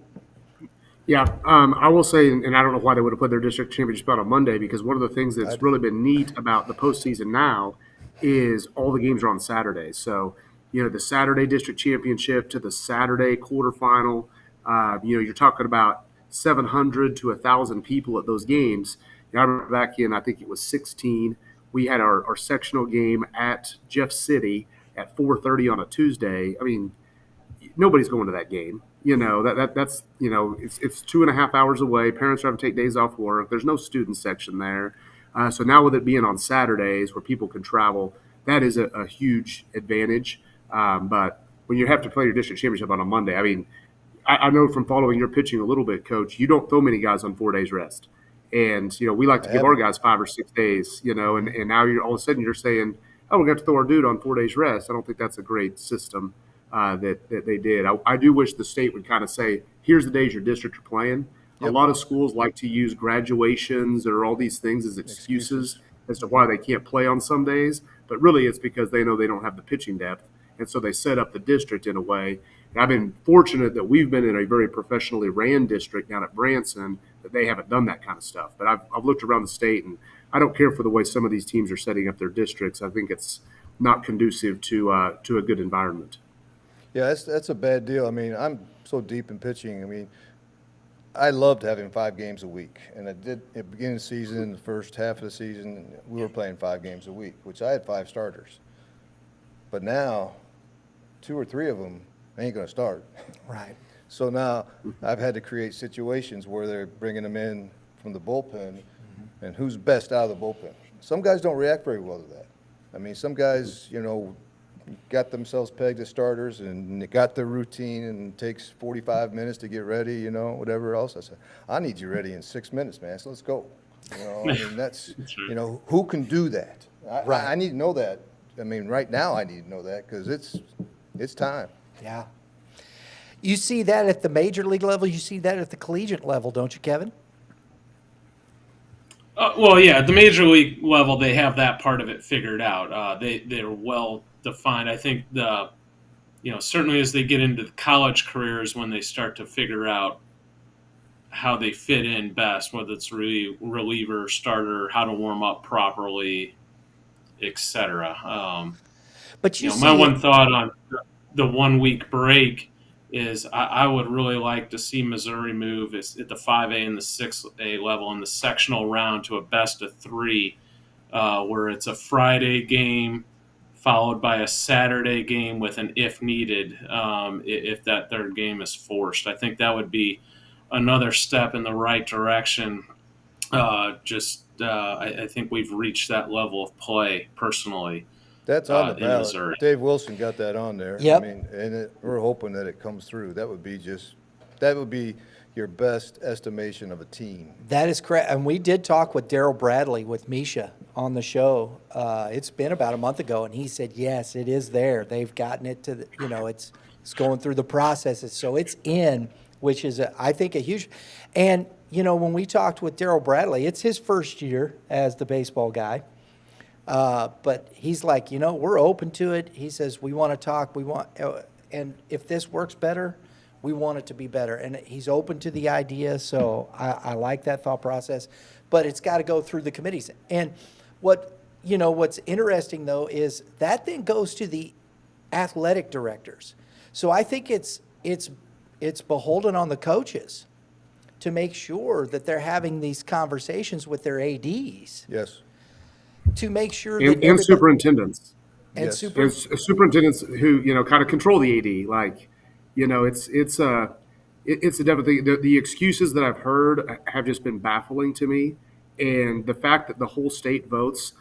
Yeah, I will say, and I don't know why they would have put their district championship out on Monday, because one of the things that's really been neat about the postseason now is all the games are on Saturdays. So, the Saturday district championship to the Saturday quarterfinal, you're talking about 700 to 1,000 people at those games. I remember back in, I think it was 16, we had our sectional game at Jeff City at 4:30 on a Tuesday. I mean, nobody's going to that game. That's it's 2.5 hours away. Parents are having to take days off work. There's no student section there. So now with it being on Saturdays where people can travel, that is a huge advantage. But when you have to play your district championship on a Monday, I mean, I know from following your pitching a little bit, Coach, you don't throw many guys on 4 days rest. And, we like to give our guys 5 or 6 days, and now you're all of a sudden you're saying, oh, we're going to throw our dude on 4 days rest. I don't think that's a great system that they did. I do wish the state would kind of say, here's the days your district are playing. Yep. A lot of schools like to use graduations or all these things as excuses as to why they can't play on some days. But really it's because they know they don't have the pitching depth. And so they set up the district in a way. And I've been fortunate that we've been in a very professionally ran district down at Branson that they haven't done that kind of stuff. But I've looked around the state, and I don't care for the way some of these teams are setting up their districts. I think it's not conducive to a good environment. Yeah, that's a bad deal. I mean, I'm so deep in pitching. I mean, I loved having 5 games a week. And I did at the beginning of the season, the first half of the season, we were playing 5 games a week, which I had 5 starters. But now, 2 or 3 of them ain't going to start. Right. So now I've had to create situations where they're bringing them in from the bullpen, and who's best out of the bullpen. Some guys don't react very well to that. I mean, some guys, got themselves pegged as starters and they got their routine and it takes 45 minutes to get ready, whatever else. I said, I need you ready in 6 minutes, man, so let's go. You know, I mean, that's, Sure. you know, who can do that? Right. I need to know that. I mean, right now I need to know that because it's time. Yeah. You see that at the major league level. You see that at the collegiate level, don't you, Kevin? Well, yeah, at the major league level, they have that part of it figured out. They're well defined. I think certainly as they get into the college careers, when they start to figure out how they fit in best, whether it's reliever, starter, how to warm up properly, etc. But you My see it. one thought on the 1 week break is I would really like to see Missouri move at the 5A and the 6A level in the sectional round to a best of three, where it's a Friday game followed by a Saturday game with an if needed, if that third game is forced. I think that would be another step in the right direction. I think we've reached that level of play personally That's on the in ballot. Missouri. Dave Wilson got that on there. Yep. I mean, and we're hoping that it comes through. That would be your best estimation of a team. That is correct. And we did talk with Daryl Bradley with Misha on the show. It's been about a month ago, and he said, yes, it is there. They've gotten it to, it's going through the processes. So it's in, which is, I think, a huge. And, when we talked with Daryl Bradley, it's his first year as the baseball guy. But he's like, we're open to it. He says, we want to talk. And if this works better, we want it to be better. And he's open to the idea. So I like that thought process, but it's got to go through the committees. And what's interesting though, is that then goes to the athletic directors. So I think it's beholden on the coaches to make sure that they're having these conversations with their ADs. Yes. To make sure that And everybody- superintendents. and Yes. super, And superintendents who kind of control the AD. Like, it's a definitely the excuses that I've heard have just been baffling to me, and the fact that the whole state votes.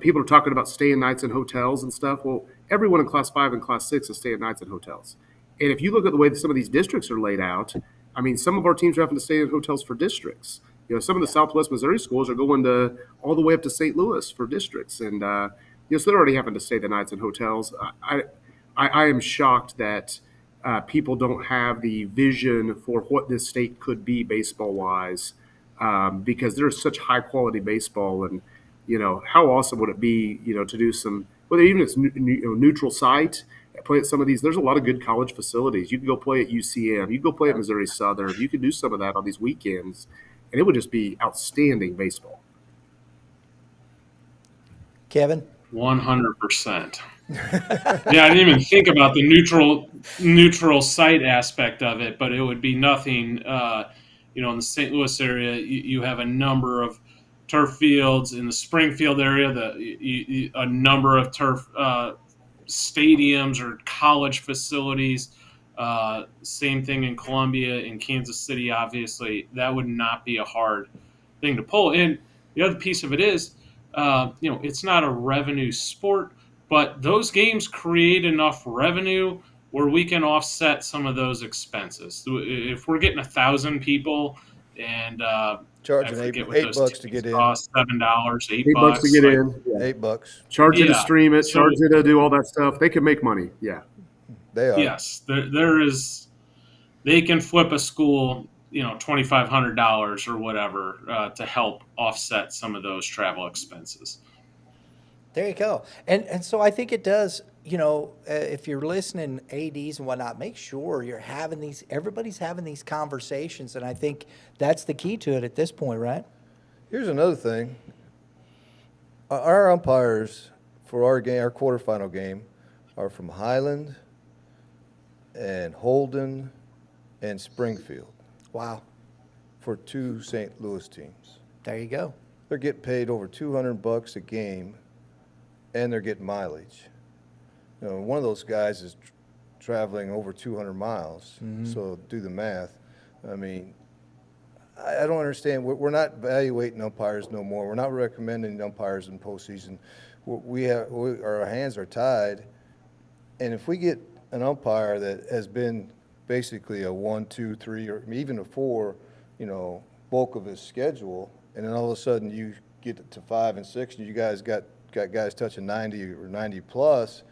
People are talking about staying nights in hotels and stuff. Well, everyone in Class 5 and Class 6 is staying nights in hotels. And if you look at the way that some of these districts are laid out, I mean, some of our teams are having to stay in hotels for districts. Some of the Southwest Missouri schools are going to all the way up to St. Louis for districts, and so they're already having to stay the nights in hotels. I am shocked that people don't have the vision for what this state could be baseball wise, because there's such high quality baseball, and how awesome would it be to do some, whether even it's neutral site, play at some of these. There's a lot of good college facilities. You can go play at UCM. You can go play at Missouri Southern. You could do some of that on these weekends, and it would just be outstanding baseball. Kevin? 100%. Yeah, I didn't even think about the neutral site aspect of it, but it would be nothing. In the St. Louis area, you have a number of turf fields. In the Springfield area, a number of turf stadiums or college facilities. Same thing in Columbia, in Kansas City. Obviously, that would not be a hard thing to pull. And the other piece of it is, it's not a revenue sport, but those games create enough revenue where we can offset some of those expenses. If we're getting 1,000 people and Charging I forget what $8 those to get in. cost, $7, $8 $8 to get in. Yeah. $8. Charge you to Yeah. stream it. So- Charge you to do all that stuff. They can make money. Yeah. They are. Yes, there is. They can flip a school, $2,500 or whatever to help offset some of those travel expenses. There you go. And so I think it does, if you're listening, ADs and whatnot, make sure everybody's having these conversations. And I think that's the key to it at this point, right? Here's another thing. Our umpires for our game, our quarterfinal game, are from Highland and Holden and Springfield Wow. for 2 St. Louis teams. There you go. They're getting paid over $200 a game, and they're getting mileage. One of those guys is traveling over 200 miles. So do the math. I mean, I don't understand. We're not evaluating umpires no more. We're not recommending umpires in postseason. Our hands are tied, and if we get an umpire that has been basically a 1, 2, 3, or even a 4, bulk of his schedule, and then all of a sudden you get to 5 and 6, and you guys got guys touching 90 or 90 plus.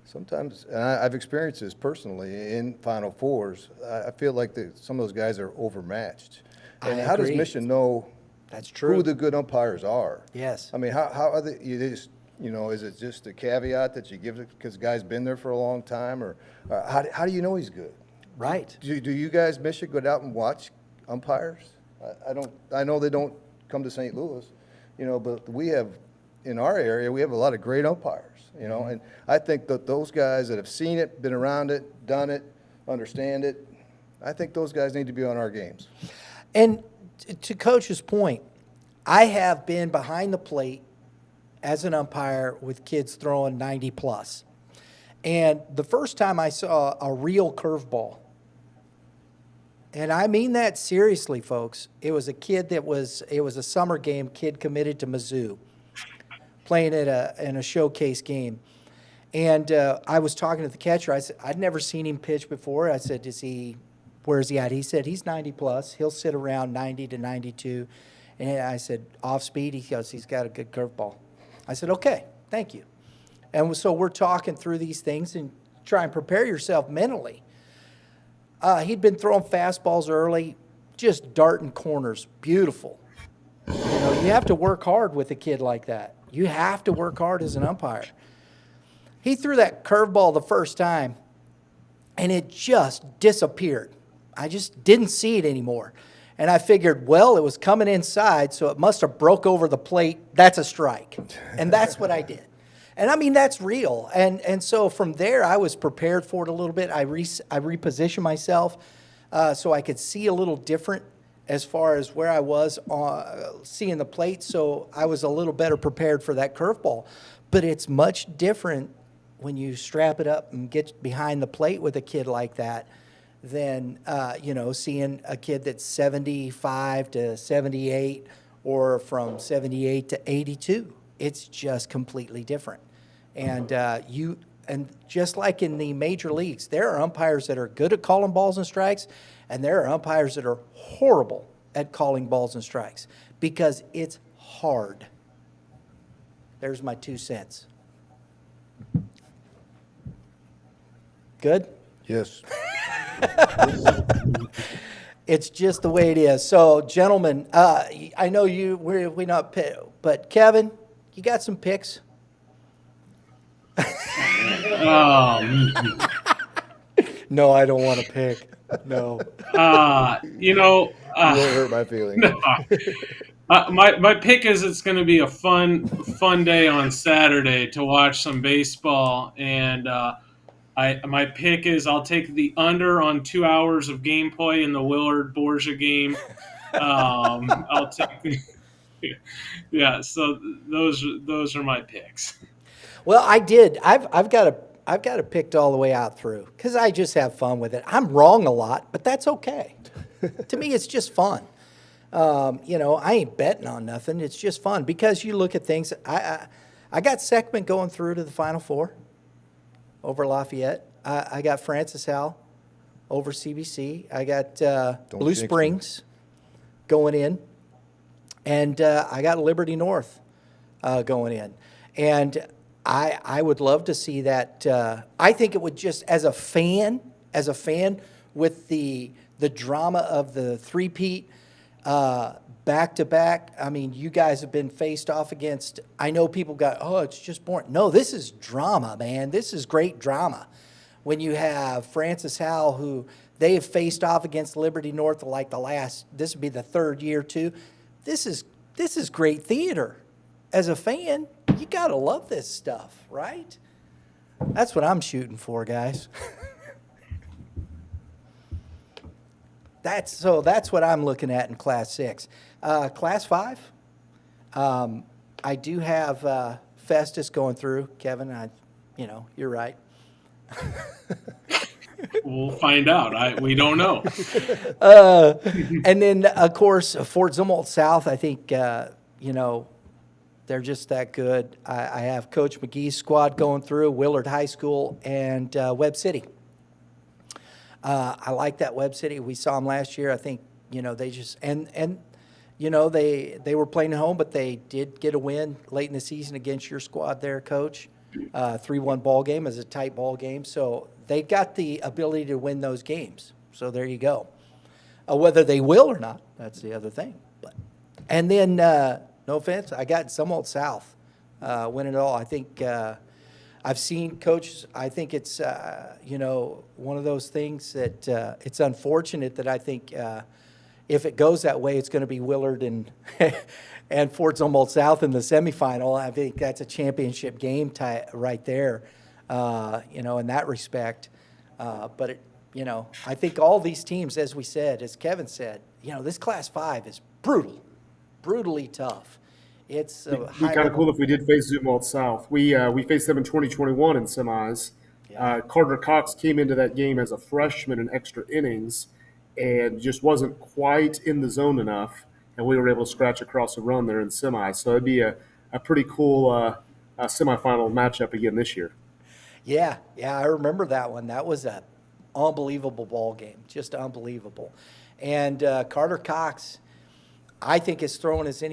Sometimes, and I've experienced this personally in Final Fours, I feel like some of those guys are overmatched. And how does Mission know that's true who the good umpires are? Yes. I mean, how are they, is it just a caveat that you give it because the guy's been there for a long time, or how do you know he's good? Right. Do you guys, Mission, go out and watch umpires? I don't. I know they don't come to St. Louis, but we have, in our area, we have a lot of great umpires, and I think that those guys that have seen it, been around it, done it, understand it, I think those guys need to be on our games. And to Coach's point, I have been behind the plate as an umpire with kids throwing 90 plus. And the first time I saw a real curveball, and I mean that seriously, folks, it was a kid it was a summer game, kid committed to Mizzou, playing in a showcase game. And I was talking to the catcher. I said, I'd never seen him pitch before. I said, where is he at? He said, he's 90 plus. He'll sit around 90 to 92. And I said, off speed? He goes, he's got a good curveball. I said, okay, thank you. And so we're talking through these things and try and prepare yourself mentally. He'd been throwing fastballs early, just darting corners, beautiful. You have to work hard with a kid like that. You have to work hard as an umpire. He threw that curveball the first time, and it just disappeared. I just didn't see it anymore. And I figured, well, it was coming inside, so it must have broke over the plate. That's a strike. And that's what I did. And, I mean, that's real. And so from there, I was prepared for it a little bit. I repositioned myself so I could see a little different as far as where I was seeing the plate. So I was a little better prepared for that curveball. But it's much different when you strap it up and get behind the plate with a kid like that than, seeing a kid that's 75 to 78 or from 78 to 82. It's just completely different. And and just like in the major leagues, there are umpires that are good at calling balls and strikes, and there are umpires that are horrible at calling balls and strikes because it's hard. There's my 2 cents. Good? Yes. It's just the way it is. So, gentlemen, I know we not pick, but Kevin, you got some picks? No, I don't want to pick. No. You won't hurt my feelings. My pick is it's going to be a fun day on Saturday to watch some baseball, and my pick is I'll take the under on 2 hours of gameplay in the Willard Borgia game. I'll take yeah. So those are my picks. Well, I did. I've got it picked all the way out through because I just have fun with it. I'm wrong a lot, but that's okay. To me, it's just fun. I ain't betting on nothing. It's just fun because you look at things. I got Seckman going through to the Final Four over Lafayette. I got Francis Howell over CBC. I got Blue Springs going in, and I got Liberty North going in, and I would love to see that. I think it would just as a fan with the drama of the three-peat. Back-to-back, I mean, you guys have been faced off against, I know people got, it's just boring. No, this is drama, man. This is great drama. When you have Francis Howell, who they have faced off against Liberty North like this would be the third year too. This is great theater. As a fan, you got to love this stuff, right? That's what I'm shooting for, guys. That's what I'm looking at in Class 6. Class 5, I do have Festus going through. Kevin, you're right. We'll find out. We don't know. And then, of course, Fort Zumwalt South, I think, they're just that good. I have Coach McGee's squad going through, Willard High School, and Webb City. I like that Webb City. We saw them last year. I think, they just – and you know, they were playing at home, but they did get a win late in the season against your squad there, Coach. 3-1 ball game is a tight ball game. So they've got the ability to win those games. So there you go. Whether they will or not, that's the other thing. And then, no offense, I got Sumwalt South winning it all. I think I've seen coaches. I think it's, you know, one of those things that it's unfortunate that I think if it goes that way, it's going to be Willard and and Fort Zumwalt South in the semifinal. I think that's a championship game right there, you know, in that respect. But, you know, I think all these teams, as we said, as Kevin said, you know, this Class 5 is brutally tough. It's It'd be kind of cool if we did face Zumwalt South. We faced them in 2021 in semis. Yeah. Carter Cox came into that game as a freshman in extra innings and just wasn't quite in the zone enough, and we were able to scratch across a run there in semis. So it'd be a pretty cool semifinal matchup again this year. Yeah, I remember that one. That was a unbelievable ball game, just unbelievable. And Carter Cox, I think, is throwing as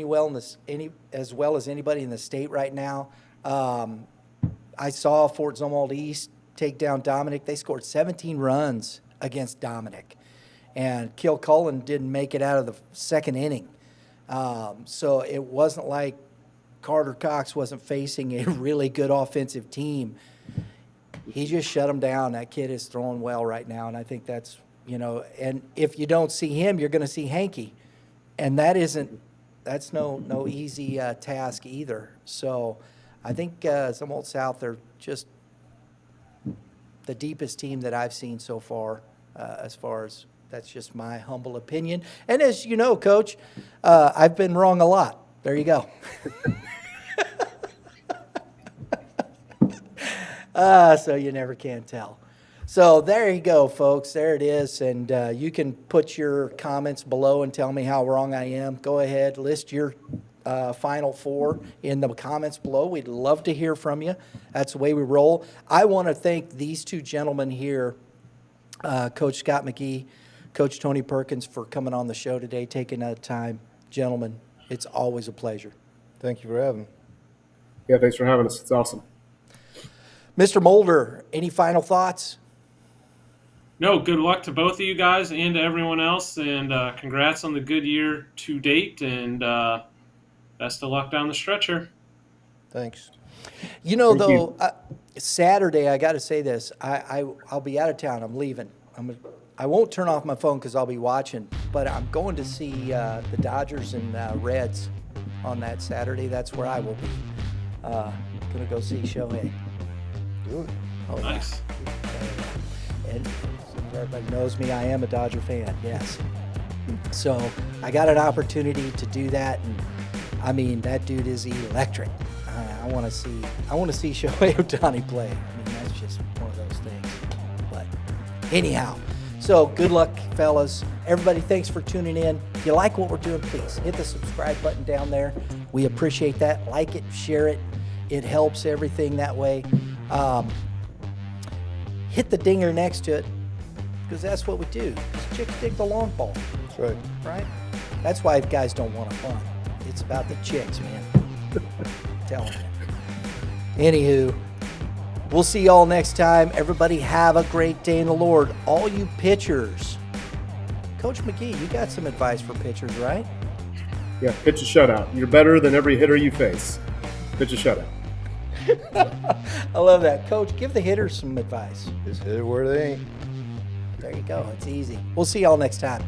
as well as anybody in the state right now. I saw Fort Zumwalt East take down Dominic. They scored 17 runs against Dominic, and Kilcullen didn't make it out of the second inning. So it wasn't like Carter Cox wasn't facing a really good offensive team. He just shut him down. That kid is throwing well right now, and I think that's, you know, and if you don't see him, you're going to see Hankey, and that's no easy task either. So I think Zumwalt South, they're just the deepest team that I've seen so far, as that's just my humble opinion. And as you know, Coach, I've been wrong a lot. There you go. So you never can tell. So there you go, folks. There it is. And you can put your comments below and tell me how wrong I am. Go ahead, list your Final Four in the comments below. We'd love to hear from you. That's the way we roll. I want to thank these two gentlemen here, Coach Scott McGee, Coach Tony Perkins, for coming on the show today, taking that time. Gentlemen, it's always a pleasure. Thank you for having me. Yeah, thanks for having us. It's awesome. Mr. Moulder, any final thoughts? No, good luck to both of you guys and to everyone else, and congrats on the good year to date, and best of luck down the stretcher. Thanks. You know, Thank you. Saturday, I got to say this. I'll be out of town. I'm leaving. I won't turn off my phone because I'll be watching, but I'm going to see the Dodgers and Reds on that Saturday. That's where I will be. Going to go see Shohei. Good. Oh, Nice. And everybody knows me, I am a Dodger fan, yes. So I got an opportunity to do that, and I mean, that dude is electric. I want to see Shohei Ohtani play. I mean, that's just one of those things. But anyhow, so good luck, fellas. Everybody, thanks for tuning in. If you like what we're doing, please hit the subscribe button down there. We appreciate that. Like it, share it. It helps everything that way. Hit the dinger next to it, because that's what we do. Chicks dig the long ball. That's right. Right? That's why guys don't want to punt. It's about the chicks, man. I'm telling you. Anywho, we'll see y'all next time. Everybody have a great day in the Lord. All you pitchers. Coach McGee, you got some advice for pitchers, right? Yeah, pitch a shutout. You're better than every hitter you face. Pitch a shutout. I love that. Coach, give the hitters some advice. Just hit it where they ain't. There you go. It's easy. We'll see y'all next time.